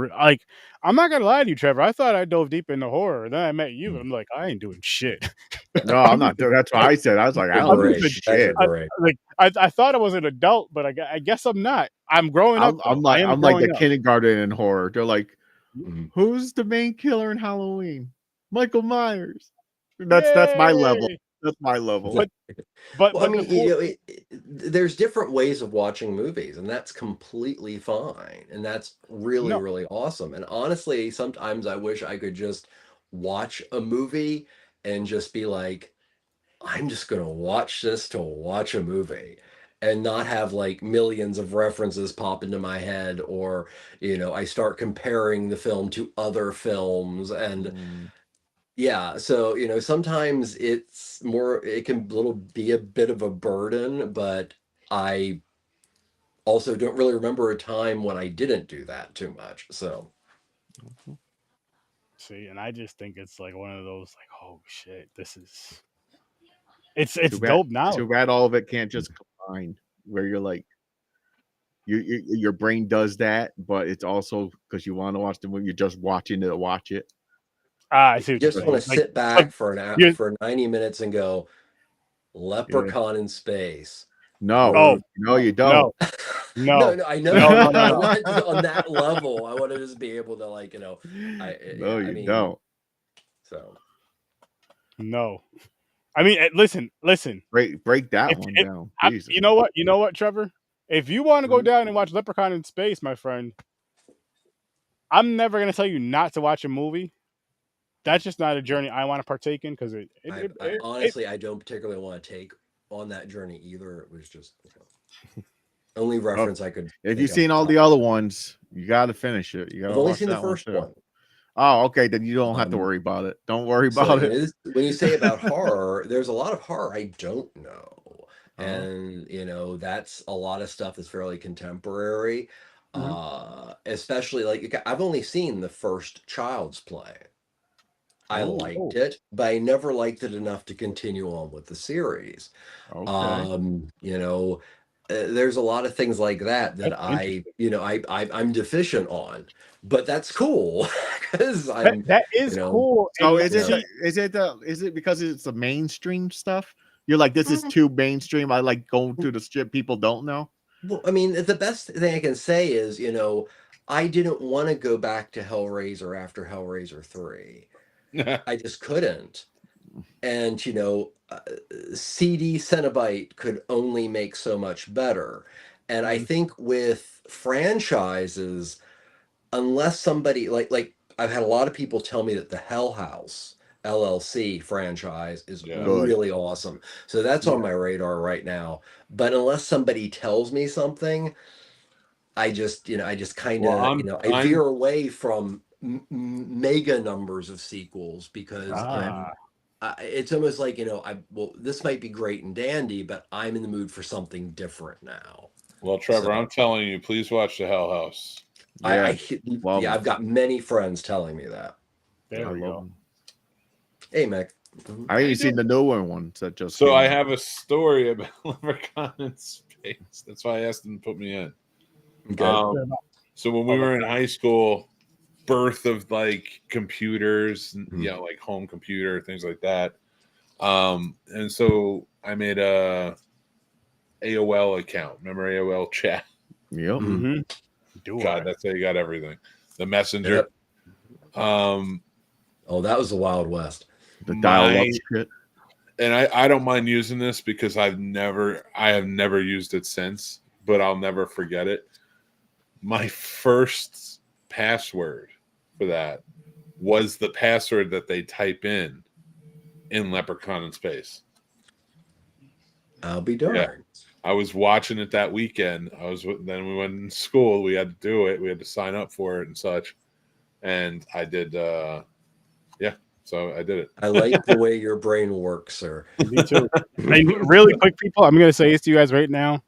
Like I'm not gonna lie to you, Trevor. I thought I dove deep into horror, and then I met you, and mm. I'm like, I ain't doing shit. No, I'm I'm just, not doing. That's what I said. I was like, I They're don't I'm do just great. a, You guys are shit. great. I thought I was an adult, but I guess I'm not. I'm growing up though. I am I'm like the growing up. kindergarten in horror. They're like, Mhm. who's the main killer in Halloween? Michael Myers. That's my level. Yay! That's my level. But Well, I the mean, cool. there's different ways of watching movies, and that's completely fine, and that's No, really awesome. And honestly, sometimes I wish I could just watch a movie and just be like, I'm just gonna watch this to watch a movie, and not have like millions of references pop into my head, or I start comparing the film to other films, and yeah, so sometimes it can be a bit of a burden, but I also don't really remember a time when I didn't do that too much. So see, and I just think it's like one of those like, oh shit, this is it's Too bad, dope now. too bad all of it can't just combine where you're like your brain does that, but it's also because you want to watch the movie, you're just watching it to watch it. I see You what you're just saying. want to Like, sit back but for you're- for 90 minutes and go, Leprechaun in space. No, oh no, you no, don't. no, I know. no, no, I no. want to, on that level, I want to just be able to, like, No, yeah, I you mean, don't. so No. I mean, listen. Break that If, one if down. Jesus. you know what, Trevor? If you want to go down and watch Leprechaun in Space, my friend, I'm never gonna tell you not to watch a movie. That's just not a journey I want to partake in because honestly, I don't particularly want to take on that journey either. It was just only reference I could. If you've seen all the other ones, you got to finish it. You got I've to only watch seen the that one first too. one. Oh, okay. Then you don't have to worry about it. Don't worry So, about it. when you say about horror, there's a lot of horror I don't know. And that's a lot of stuff that's fairly contemporary. Especially like I've only seen the first Child's Play. I liked it, but I never liked it enough to continue on with the series. Okay. There's a lot of things like that That's I'm deficient on, but that's cool because I'm that is cool. So And is it because it's the mainstream stuff? You're like, this is too mainstream. I like going to the shit people don't know. Well, I mean, the best thing I can say is, I didn't want to go back to Hellraiser after Hellraiser 3. I just couldn't. And, CD Cenobite could only make so much better. And I think with franchises, unless somebody like I've had a lot of people tell me that the Hell House LLC franchise is really awesome. So that's on my radar right now. But unless somebody tells me something, I just kind of, I veer away from mega numbers of sequels because it's almost like, this might be great and dandy, but I'm in the mood for something different now. Well, Trevor, I'm telling you, please watch the Hell House. I've got many friends telling me that. There we go. Hey, Mick. I ain't seen the newer ones that just. So I have a story about Leprechaun in Space. That's why I asked him to put me in. Okay. So when we were in high school, birth of like computers, like home computer, things like that. And so I made a AOL account. Remember AOL chat? Yep. God, that's how you got everything. The messenger. Yep. That was the Wild West. The dial-up shit. And I don't mind using this because I have never used it since, but I'll never forget it. My first password for that was the password that they type in Leprechaun in Space. I'll be darned. Yeah. I was watching it that weekend. Then we went in school. We had to do it. We had to sign up for it and such. And I did. So I did it. I like the way your brain works, sir. Me too. Really quick, people, I'm going to say this to you guys right now.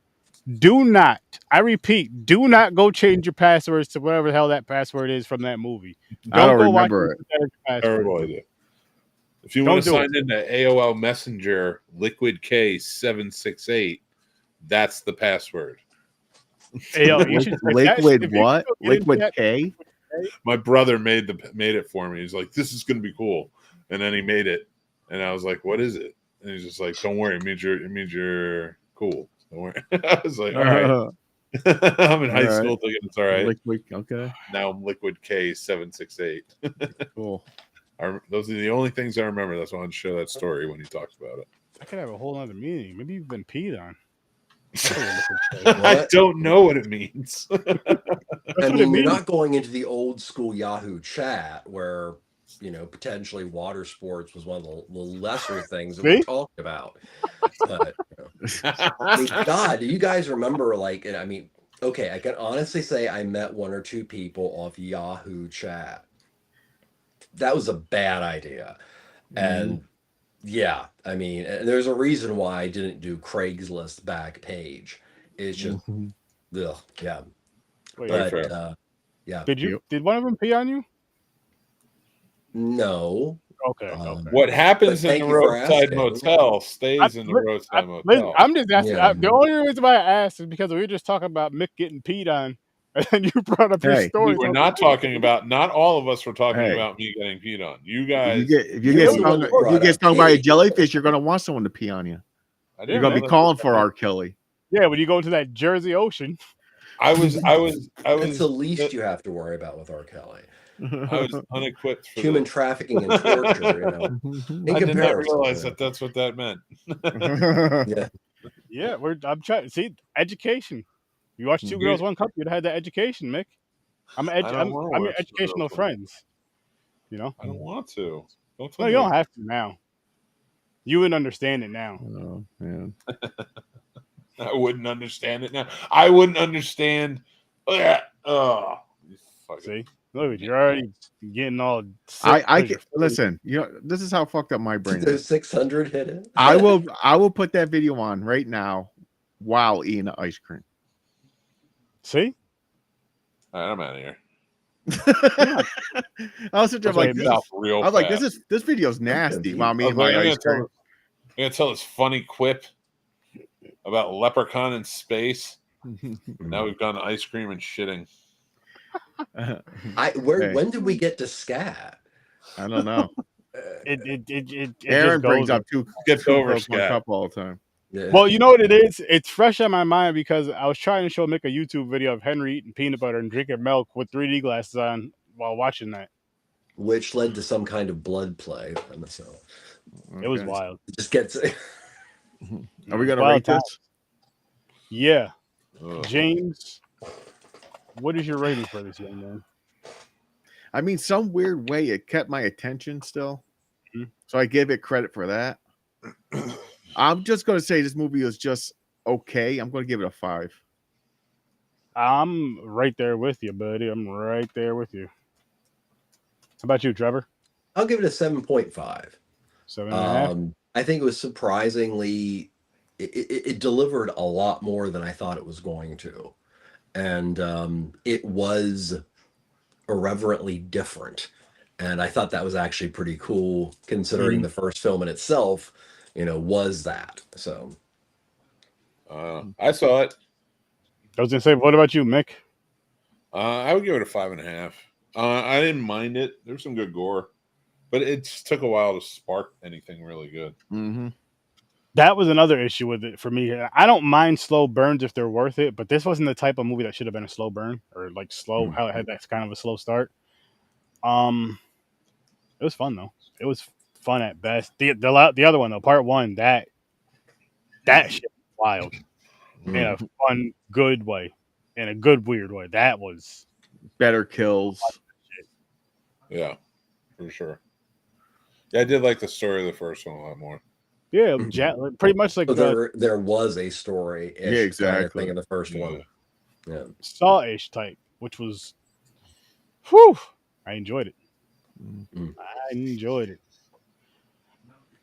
Do not, I repeat, do not go change your passwords to whatever the hell that password is from that movie. I don't remember it. Terrible idea. If you want to sign into AOL Messenger Liquid K768, that's the password. Hey, yo, you should Liquid what? Liquid K? My brother made it for me. He's like, this is going to be cool. And then he made it. And I was like, what is it? And he's just like, don't worry. It means you're cool. Don't worry. I was like, all right. I'm in high school thinking it's all right. Liquid, okay. Now I'm Liquid K768. Cool. Those are the only things I remember. That's why I wanted to share that story when he talks about it. I could have a whole other meaning. Maybe you've been peed on. I don't know what it means. I mean, you're not going into the old school Yahoo chat where, potentially water sports was one of the lesser things that we talked about. But, I mean, God, do you guys remember, okay, I can honestly say I met one or two people off Yahoo chat. That was a bad idea. And yeah, I mean, there's a reason why I didn't do Craigslist back page. It's just, yeah. Wait, but, yeah. Did one of them pee on you? No. Okay. Okay. What happens But in thank the you for roadside asking. motel stays in the roadside motel. I'm just asking. Yeah. The only reason why I asked is because we were just talking about Mick getting peed on, and you brought up your Hey, story. We were so- not talking about. Not all of us were talking Hey. about me getting peed on. You If guys. you get You're the stung, one that if you brought get up stung by a Kate. jellyfish, you're gonna want someone to pee on you. I You're didn't gonna know be that's calling what for that R. Kelly. Yeah, when you go into that Jersey Ocean. meant. I was That's the least you have to worry about with R. Kelly. I was unequipped for Human this. trafficking and torture, in I did not comparison. realize that that's what that meant. Yeah. Yeah, I'm trying. See, education. You watch Two Girls, One Cup, you'd have had that education, Mick. I'm I don't wanna your watch Two educational Girls, One friends. You know? I don't want to. Don't tell No, me you what- don't have to now. You would understand it now. Oh man. I wouldn't understand it now. I wouldn't understand. Oh, you fucking- See? Look, you're already getting all sick I 'cause can you're- listen. You know, this is how fucked up my brain Those is. 600 hit it. I will put that video on right now while eating the ice cream. See? All right, I'm out of here. I was just like, Okay, this South is, real I was like, fast. this video's nasty. While me I and was my like, ice cream. I'm gonna tell this funny quip about leprechaun in space. Now we've gone to ice cream and shitting. Hey. When did we get to scat? I don't know. It Aaron just brings goes up two Gets over girls, one scat. cup all the time. Yeah. Well, you know what it is? It's fresh on my mind because I was trying to show Mick a YouTube video of Henry eating peanut butter and drinking milk with 3D glasses on while watching that. Which led to some kind of blood play. So It was Okay. wild. it just gets. Are we gonna Wild rate times. this? Yeah. Ugh. James, what is your rating for this young man? I mean, some weird way it kept my attention still. Mhm. So I give it credit for that. I'm just gonna say this movie is just okay. I'm gonna give it a 5. I'm right there with you, buddy. I'm right there with you. How about you, Trevor? I'll give it a 7.5. 7.5. I think it was surprisingly, it delivered a lot more than I thought it was going to. And it was irreverently different. And I thought that was actually pretty cool, considering the first film in itself, was that. So I saw it. I was gonna say, what about you, Mick? I would give it a 5.5. I didn't mind it. There was some good gore, but it just took a while to spark anything really good. Mm-hmm. That was another issue with it for me. I don't mind slow burns if they're worth it, but this wasn't the type of movie that should have been a slow burn or like slow. How it had that kind of a slow start. It was fun though. It was fun at best. The other one though, part one, that shit was wild in a fun, good way, in a good weird way. That was Better kills. Yeah, for sure. Yeah, I did like the story of the first one a lot more. yeah, pretty much like so there was a story. Yeah, exactly. Thing in the first Yeah. one. Yeah. Saw-ish type, which was, whew, I enjoyed it. Mm. I enjoyed it.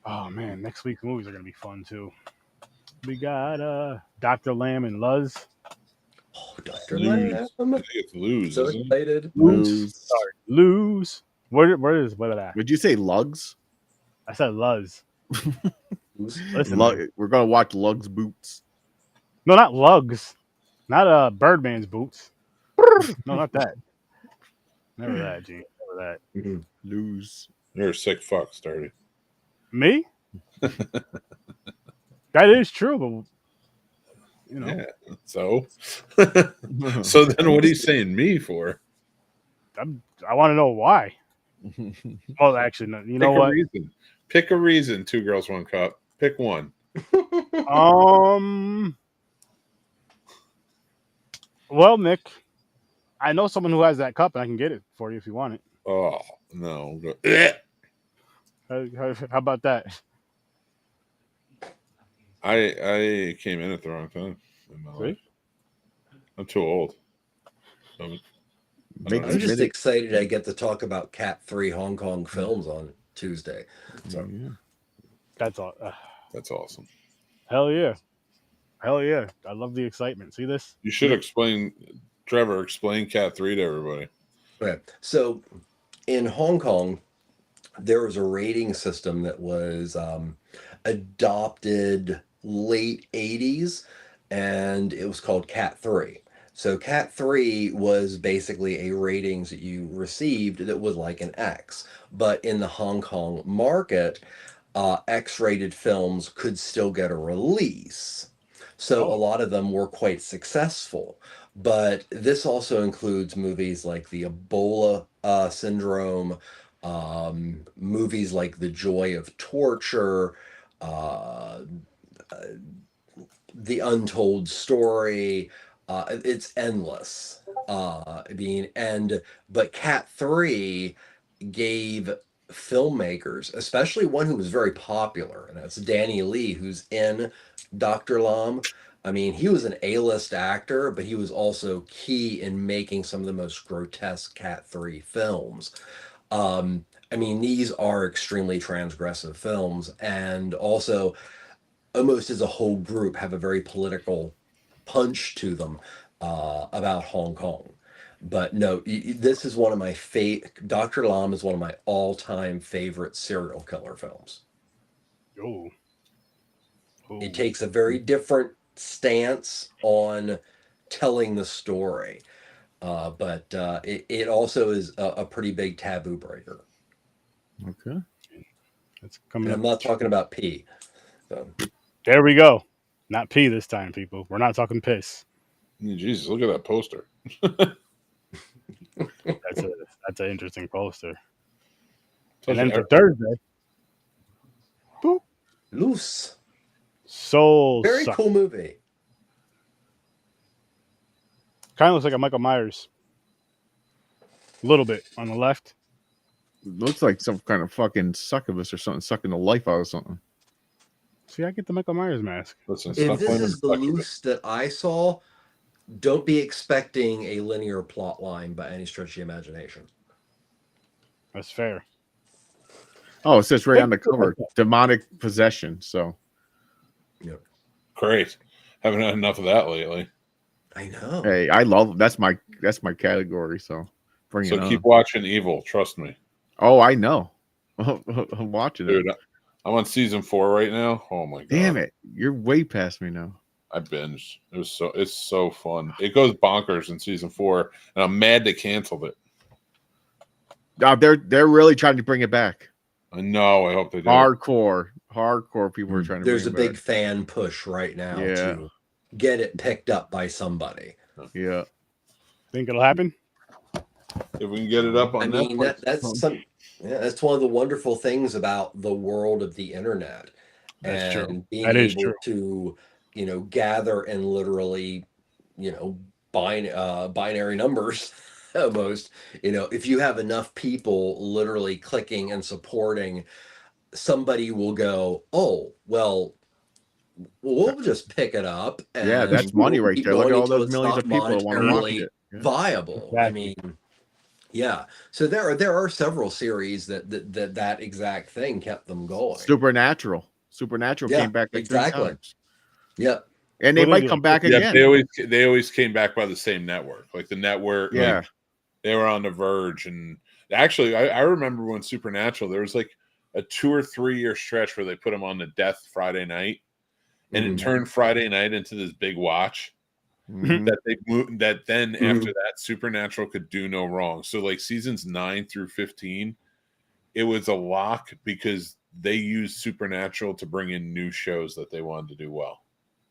Oh man, next week's movies are gonna be fun too. We got Dr. Lamb and Luz. Oh, Dr. Lose. Lamb. I think it's lose, So isn't it? excited. Lose. Sorry, Luz. What is that? Would you say lugs? I said Luz. Listen, We're gonna watch Lugs Boots. no, not Lugs. Not Birdman's boots. No, not that. Never that, Gene. Never that. Mhm. Lose. You're a sick fuck, Sturdy. Me? That is true, but Yeah. So, so then what are you saying me for? I want to know why. Well, actually, no. You know Pick a what? reason. Pick a reason. 2 Girls, 1 Cup. Pick one. Well, Nick, I know someone who has that cup, and I can get it for you if you want it. Oh no. How about that? I came in at the wrong time in my life. I'm too old. Make I'm just excited I get to talk about Cat 3 Hong Kong films on Tuesday. So That's all. That's awesome. Hell yeah. Hell yeah. I love the excitement. See this? You should explain, Trevor, explain Cat 3 to everybody. okay. So in Hong Kong, there was a rating system that was adopted late 80s, and it was called Cat 3. So Cat 3 was basically a ratings that you received that was like an X. But in the Hong Kong market, X-rated films could still get a release. So a Oh. lot of them were quite successful. But this also includes movies like the Ebola syndrome, movies like The Joy of Torture, uh, The Untold Story. It's endless. But Cat 3 gave filmmakers, especially one who was very popular, and that's Danny Lee, who's in Dr. Lam. I mean, he was an A-list actor, but he was also key in making some of the most grotesque Cat 3 films. I mean, these are extremely transgressive films, and also almost as a whole group have a very political punch to them about Hong Kong. But no, this is one of my Dr. Lam is one of my all-time favorite serial killer films. Oh. It takes a very different stance on telling the story, but it also is a pretty big taboo breaker. Okay. It's coming And up. I'm not talking about pee. So. There we go. Not pee this time, people. We're not talking piss. Jesus, look at that poster. That's an interesting poster. Touch And then it. for Thursday, boop, Loose. Soul Very Suck. cool movie. Kind of looks like a Michael Myers. A little bit on the left. Looks like some kind of fucking succubus or something sucking the life out of something. See, I get the Michael Myers mask. Listen, If stop this blaming is the succubus. loose that I saw, don't be expecting a linear plot line by any stretch of the imagination. That's fair. Oh, it says right on the cover, demonic possession. So, Great. Haven't had enough of that lately. I know. hey, I love that's my category. So, bring it So on. keep watching Evil. Trust me. Oh, I know. I'm watching Dude, it. I'm on season 4 right now. Oh my god. Damn it. You're way past me now. I binged. It's so fun. It goes bonkers in season 4, and I'm mad they canceled it. They're really trying to bring it back. I know. I hope they do. Hardcore people are trying to There's a bring it big back. fan push right now Yeah. to get it picked up by somebody. Yeah. Think it'll happen? If we can get it up on I mean, Netflix. that's one of the wonderful things about the world of the internet. That's and true. being That is able true. to, gather and literally, binary numbers almost, if you have enough people literally clicking and supporting, somebody will go, oh, well, we'll just pick it up. And Yeah, that's money right keep there. Look at going all until those it's millions not of people that want to watch monetarily it. Yeah. viable. I Exactly. mean, yeah. So there are several series that exact thing kept them going. Supernatural Yeah, came back like exactly. 3 times. Yep. And they What might did come it- back Yeah, again. they always came back by the same network. Like the network, Yeah. like they were on The Verge. And actually, I remember when Supernatural, there was like a 2 or 3 year stretch where they put them on the Death Friday night, and Mhm. it turned Friday night into this big watch. Mhm. That they moved. That then Mhm. after that, Supernatural could do no wrong. So like seasons 9 through 15, it was a lock because they used Supernatural to bring in new shows that they wanted to do well.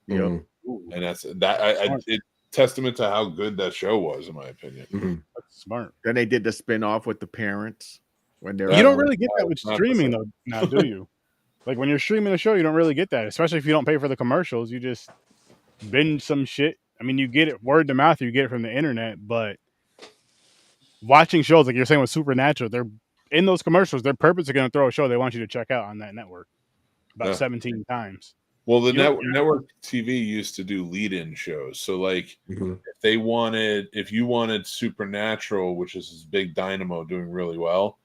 Yep. Mhm. And that's that. It's testament to how good that show was, in my opinion. Mhm. That's smart. Then they did the spin-off with the parents when they're You don't at- really get that with not the streaming same. though, now do you? Like when you're streaming a show, you don't really get that, especially if you don't pay for the commercials. You just binge some shit. I mean, you get it word to mouth, you get it from the internet, but watching shows like you're saying with Supernatural, they're in those commercials. They're purposely going to throw a show they want you to check out on that network about Yeah. 17 times. Well, the You don't- network TV used to do lead-in shows. So like Mhm. if you wanted Supernatural, which is this big dynamo doing really well,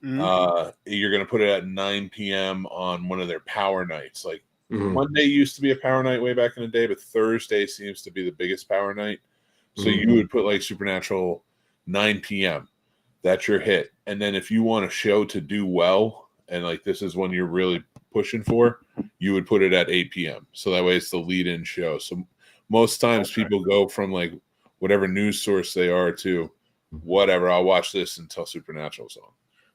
Mhm. you're going to put it at 9 p.m. on one of their power nights. Like Mhm. Monday used to be a power night way back in the day, but Thursday seems to be the biggest power night. So Mhm. you would put like Supernatural 9 p.m. that's your hit. And then if you want a show to do well, and like this is one you're really pushing for, you would put it at 8 p.m. So that way it's the lead-in show. So most times people go from like whatever news source they are to whatever. I'll watch this until Supernatural's on.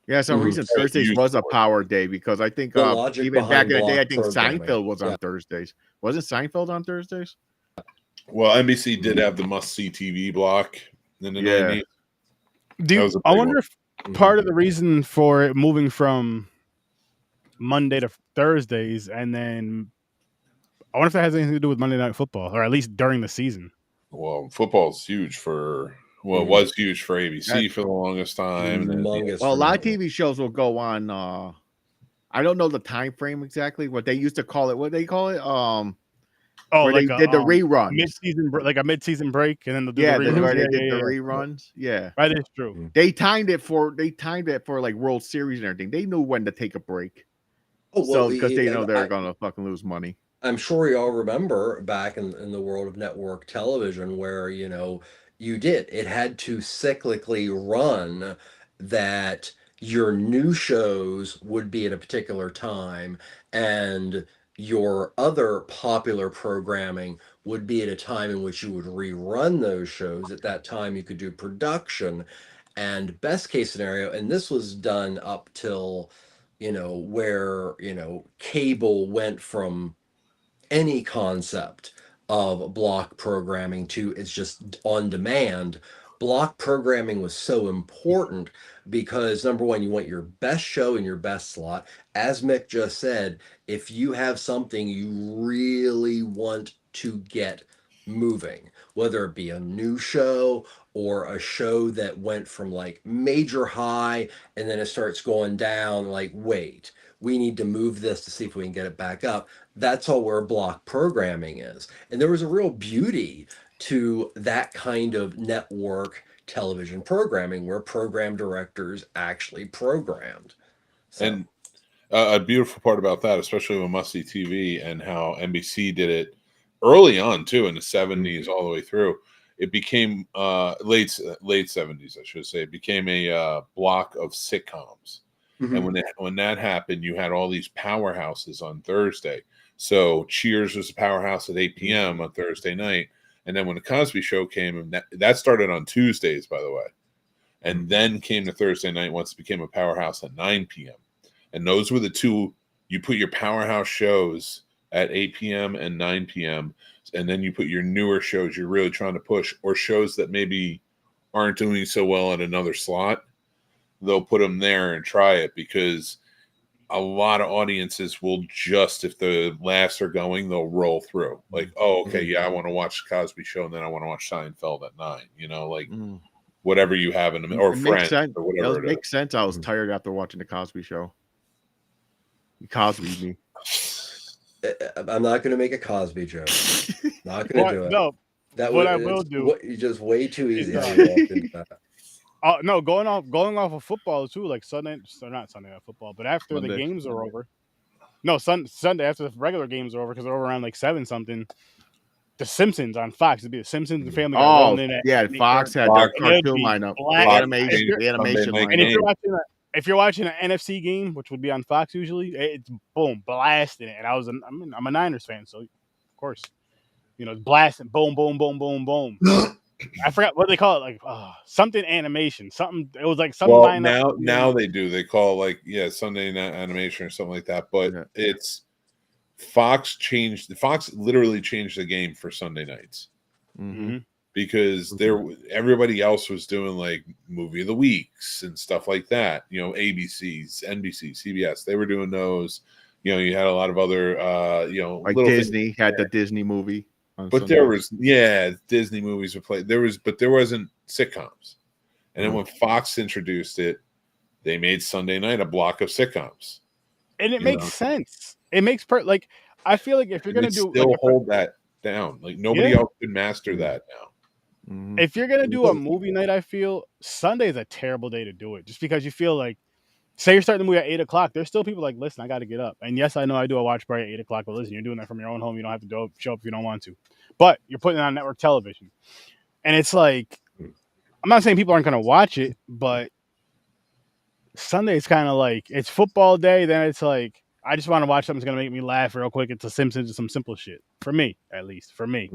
Yeah, some reason Thursdays was a power day because I think The logic even back in the day, I behind think block programming. Seinfeld was on Thursdays. Wasn't Seinfeld on Thursdays? Well, NBC did have the must-see TV block in the 90s. I wonder if part of the reason for it moving from Monday to Thursdays, and then I wonder if that has anything to do with Monday Night Football, or at least during the season. Well, football's huge for it was huge for ABC for the longest time. Humongous Well, a lot of for me. TV shows will go on. I don't know the time frame exactly. What they used to call it. What they call it? Where like they did the reruns, mid-season, like a mid-season break, and then they'll do yeah, the reruns. where they did the reruns. Yeah, that is true. They timed it for like World Series and everything. They knew when to take a break. Oh, well, So because they know they're gonna fucking lose money. I'm sure you all remember back in the world of network television where, you know, it had to cyclically run that your new shows would be at a particular time and your other popular programming would be at a time in which you would rerun those shows. At that time, you could do production and best case scenario. And this was done up till, you know, where, you know, cable went from any concept of block programming to it's just on demand. Block programming was so important because number one, you want your best show in your best slot. As Mick just said, if you have something you really want to get moving, whether it be a new show or a show that went from like major high and then it starts going down, like, wait, we need to move this to see if we can get it back up. That's all where block programming is. And there was a real beauty to that kind of network television programming where program directors actually programmed. So. And a beautiful part about that, especially with must-see TV and how NBC did it early on too, in the 70s all the way through, it became late 70s, I should say. It became a block of sitcoms. Mm-hmm. And when that happened, you had all these powerhouses on Thursday. So Cheers was a powerhouse at 8 p.m. on Thursday night. And then when the Cosby Show came, and that started on Tuesdays, by the way. And then came the Thursday night once it became a powerhouse at 9 p.m. And those were the two, you put your powerhouse shows at 8 p.m. and 9 p.m. And then you put your newer shows you're really trying to push, or shows that maybe aren't doing so well at another slot. They'll put them there and try it because a lot of audiences will just, if the laughs are going, they'll roll through. Like, oh, okay, yeah, I want to watch the Cosby Show, and then I want to watch Seinfeld at 9. You know, like whatever you have in them, or Friends, or whatever. It makes sense. I was tired after watching the Cosby Show. Cosby me. I'm not going to make a Cosby joke. Not going to do it. No, that what I will do. Just way too easy. No, going off of football too, like Sunday, so not Sunday Night Football, but after the games are over. No, Sunday after the regular games are over, because they're over around like 7 something. The Simpsons on Fox. It'd be the Simpsons and Family Guy. Oh, yeah, Fox had their cartoon lineup, the animation lineup. And if you're watching an NFC game, which would be on Fox usually, it's boom blasting it. And I'm a Niners fan, so of course, you know, it's blasting, boom, boom, boom, boom, boom. I forgot what they call it, like something animation, something. It was like something. Well, now they do. They call it like Sunday night animation or something like that. But it's Fox literally changed the game for Sunday nights because everybody else was doing like movie of the weeks and stuff like that. You know, ABC's, NBC, CBS. They were doing those. You know, you had a lot of other. Like Disney had the Disney movie. But there was, Disney movies would play. But there wasn't sitcoms. And then when Fox introduced it, they made Sunday night a block of sitcoms. And it makes sense. It makes like, I feel like if you're going to do still hold that down, like nobody else could master that now. If you're going to do a movie night, I feel Sunday is a terrible day to do it, just because you feel like, say you're starting the movie at 8 o'clock. There's still people like, listen, I got to get up. And yes, I know I do a watch party at 8 o'clock, but listen, you're doing that from your own home. You don't have to show up if you don't want to. But you're putting it on network television. And it's like, I'm not saying people aren't going to watch it, but Sunday's kind of like it's football day. Then it's like I just want to watch something that's gonna make me laugh real quick. It's The Simpsons or some simple shit for me, at least for me.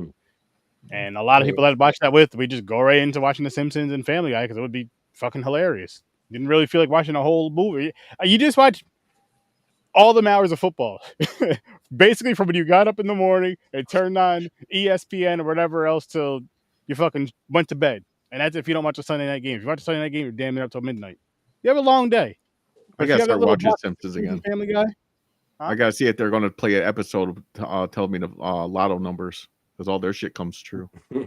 And a lot of people that watch that with, we just go right into watching The Simpsons and Family Guy because it would be fucking hilarious. Didn't really feel like watching a whole movie. You just watch all the hours of football, basically from when you got up in the morning and turned on ESPN or whatever else till you fucking went to bed. And that's if you don't watch a Sunday night game. If you watch a Sunday night game, you're damn near up till midnight. You have a long day. I But if gotta you have that start little watching block Simpsons of again. Family Guy, I gotta see if they're gonna play an episode tell me the lotto numbers because all their shit comes true. You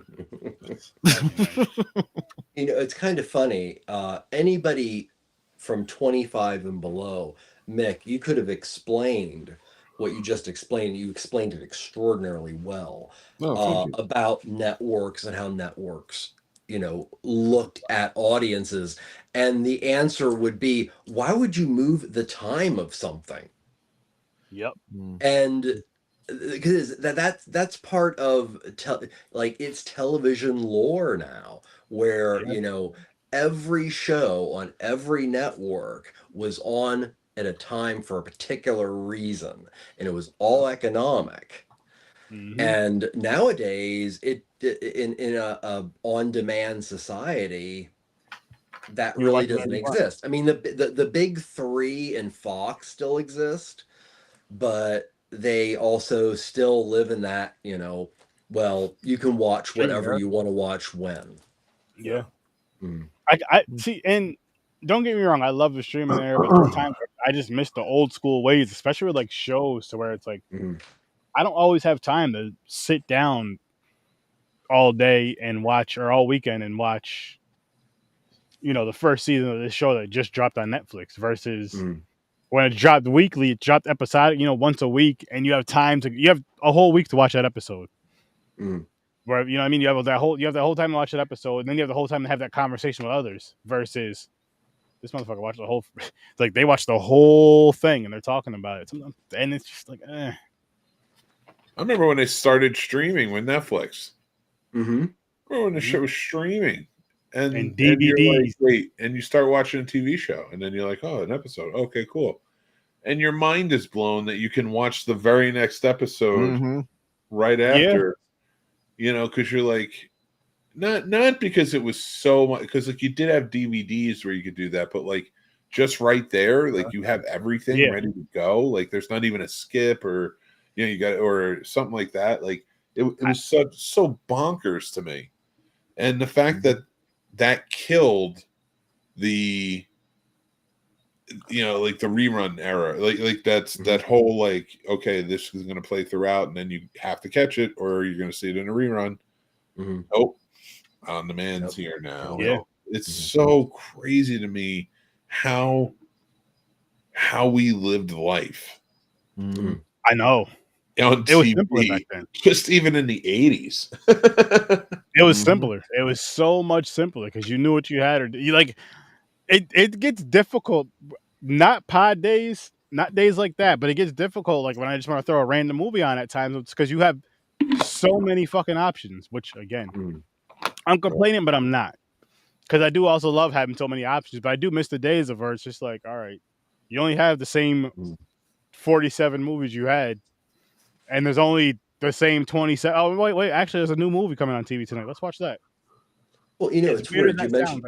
know, it's kind of funny. Anybody from 25 and below, Mick, you could have explained what you just explained. You explained it extraordinarily well about networks and how networks, you know, looked at audiences. And the answer would be, why would you move the time of something? Yep. And because that's part of like it's television lore now, where you know every show on every network was on at a time for a particular reason, and it was all economic. And nowadays, in a on-demand society, that You really watch doesn't whatever you want. exist. I mean, the big three and Fox still exist, but they also still live in that, you know, well, you can watch whatever you want to watch when. Yeah. I see, and don't get me wrong, I love the streaming era, but sometimes I just miss the old school ways, especially with like shows to where it's like I don't always have time to sit down all day and watch or all weekend and watch, you know, the first season of this show that just dropped on Netflix versus when it dropped weekly, it dropped episodic, you know, once a week, and you have a whole week to watch that episode. Where you know what I mean, you have that whole time to watch that episode, and then you have the whole time to have that conversation with others. Versus this motherfucker watched the whole, it's like they watched the whole thing and they're talking about it, and it's just like, I remember when they started streaming with Netflix. Remember when the shit was streaming, and you're like, DVDs. wait, and you start watching a TV show, and then you're like, oh, an episode, okay, cool, and your mind is blown that you can watch the very next episode right after, you know, because you're like, not because it was so much, because like you did have DVDs where you could do that, but like just right there, like you have everything ready to go, like there's not even a skip or you know you got or something like that, like it was so bonkers to me, and the fact that killed the, you know, like the rerun era, like that's that whole like, okay, this is going to play throughout and then you have to catch it or you're going to see it in a rerun. Oh, on demand's here now. It's so crazy to me how we lived life. I know. On it was TV, simpler back then. Just even in the 80s. It was simpler. It was so much simpler because you knew what you had, or you like it gets difficult, not pod days, not days like that, but it gets difficult like when I just want to throw a random movie on at times. It's because you have so many fucking options, which again, I'm complaining, but I'm not, because I do also love having so many options, but I do miss the days of where it's just like, all right, you only have the same 47 movies you had, and there's only the same 27. Oh, wait, actually, there's a new movie coming on TV tonight. Let's watch that. Well, you know, it's weird. You mentioned,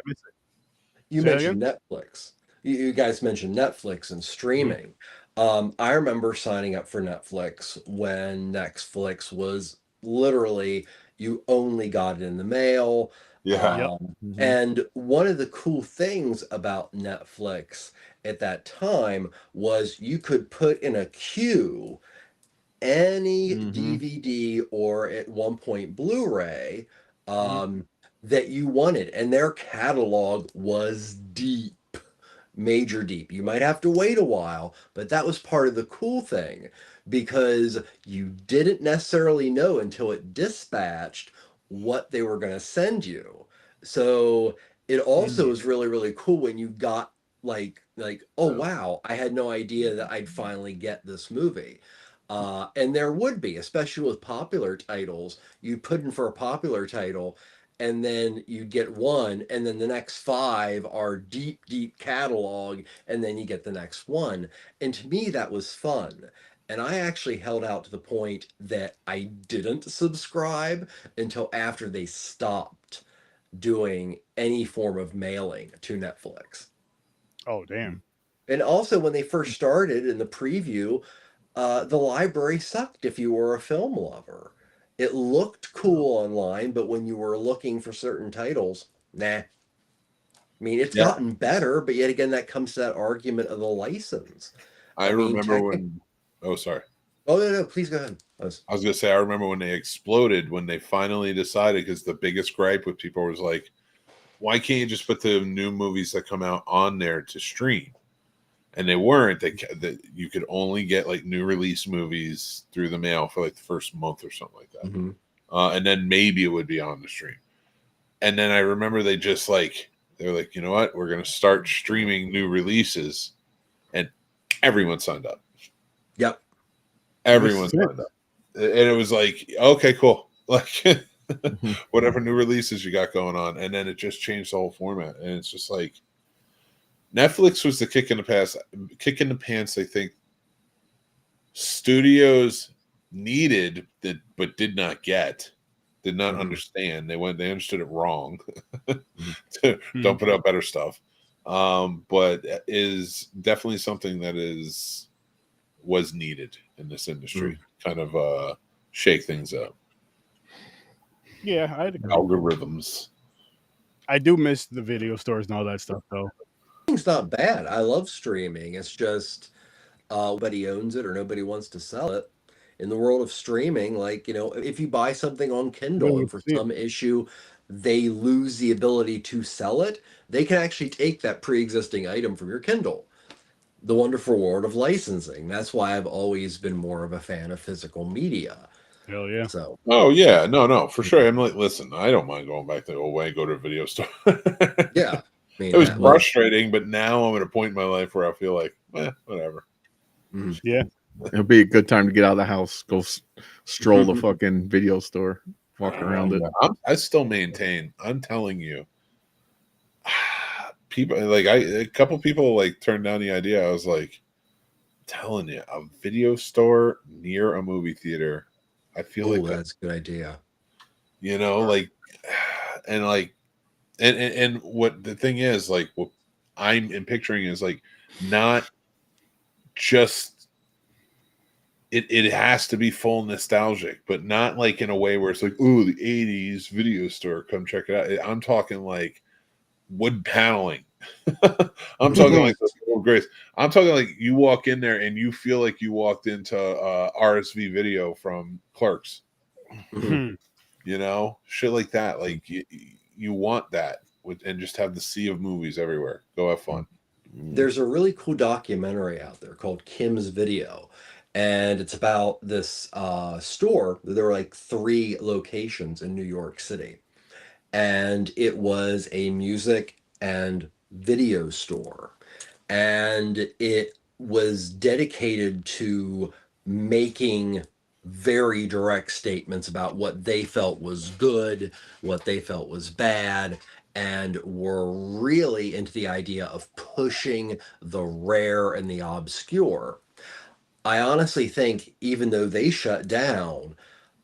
you mentioned Netflix. You guys mentioned Netflix and streaming. I remember signing up for Netflix when Netflix was literally, you only got it in the mail. And one of the cool things about Netflix at that time was you could put in a queue any DVD or at one point Blu-ray that you wanted, and their catalog was deep, major deep. You might have to wait a while, but that was part of the cool thing, because you didn't necessarily know until it dispatched what they were going to send you. So it also was really, really cool when you got like, oh wow, I had no idea that I'd finally get this movie. And there would be, especially with popular titles, you put in for a popular title and then you get one, and then the next 5 are deep catalog, and then you get the next one. And to me, that was fun. And I actually held out to the point that I didn't subscribe until after they stopped doing any form of mailing to Netflix. Oh, damn. And also, when they first started in the preview, the library sucked if you were a film lover. It looked cool online, but when you were looking for certain titles, nah. I mean, it's Yeah. gotten better, but yet again, that comes to that argument of the license. I mean, remember when. Oh, sorry. Oh, no, please go ahead. I was going to say, I remember when they exploded, when they finally decided, because the biggest gripe with people was like, why can't you just put the new movies that come out on there to stream? And they weren't. That you could only get like new release movies through the mail for like the first month or something like that. Mm-hmm. And then maybe it would be on the stream. And then I remember they just like, they're like, you know what? We're going to start streaming new releases. And everyone signed up. Yep. Everyone signed up. And it was like, okay, cool. Like whatever new releases you got going on. And then it just changed the whole format. And it's just like, Netflix was the kick in the pants, I think studios needed that, but did not understand. They understood it wrong. Don't put out better stuff. But is definitely something that was needed in this industry. Kind of shake things up. Yeah, I'd agree. Algorithms. I do miss the video stores and all that stuff, though. It's not bad. I love streaming. It's just nobody owns it or nobody wants to sell it. In the world of streaming, like, if you buy something on Kindle and for some issue they lose the ability to sell it, they can actually take that pre-existing item from your Kindle. The wonderful world of licensing. That's why I've always been more of a fan of physical media. Hell yeah. So. Oh yeah, no, for sure. I'm like, listen, I don't mind going back to the old way, go to a video store. Yeah. I mean, it was frustrating, but now I'm at a point in my life where I feel like, whatever. Yeah. It'll be a good time to get out of the house, go stroll the fucking video store, walk around it. I still maintain, I'm telling you, people like a couple people like turned down the idea. I was like, telling you, a video store near a movie theater, I feel like that's a good idea. Like, and what the thing is, like, what I'm picturing is like, not just it has to be full nostalgic, but not like in a way where it's like, ooh, the 80s video store, come check it out. I'm talking like wood paneling. I'm talking like the old Grace. I'm talking like you walk in there and you feel like you walked into RSV video from Clerks. Shit like that. Like you want that and just have the sea of movies everywhere. Go have fun. There's a really cool documentary out there called Kim's Video, and it's about this store. There were like 3 locations in New York City, and it was a music and video store, and it was dedicated to making very direct statements about what they felt was good, what they felt was bad, and were really into the idea of pushing the rare and the obscure. I honestly think, even though they shut down,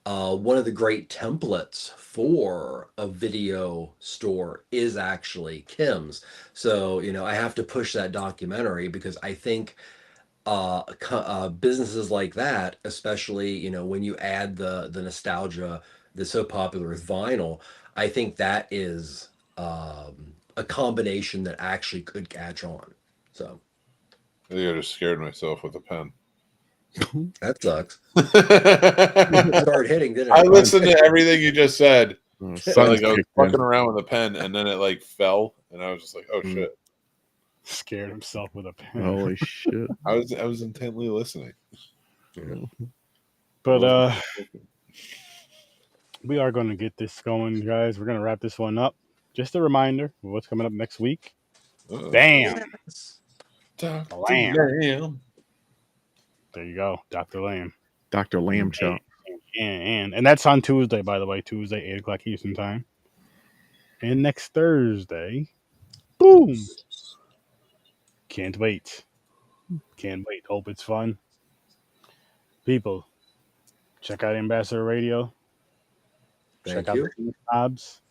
one of the great templates for a video store is actually Kim's. So, I have to push that documentary because I think businesses like that, especially, when you add the nostalgia that's so popular with vinyl, I think that is a combination that actually could catch on. So I think I just scared myself with a pen. that sucks. Start hitting, didn't it? I listened to everything you just said. So like I was fucking around with a pen, and then it like fell, and I was just like, "Oh shit!" Scared himself with a pen. Holy shit! I was intently listening. But we are going to get this going, guys. We're going to wrap this one up. Just a reminder of what's coming up next week. Bam! Dr. Lamb. There you go, Dr. Lamb. Dr. Lamb Chop. And that's on Tuesday, by the way. Tuesday, 8 o'clock Eastern time. And next Thursday, boom! Can't wait. Can't wait. Hope it's fun. People, check out Ambassador Radio. Check Thank out you. the King Knobs.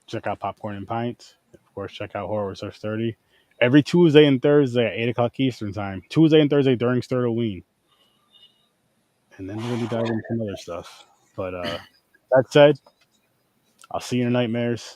Check out Popcorn and Pints. Of course, check out Horror with Sturdy. Every Tuesday and Thursday at 8 o'clock Eastern Time. Tuesday and Thursday during Sturd-o-Ween. And then we're going to be diving into some other stuff. But that said, I'll see you in nightmares.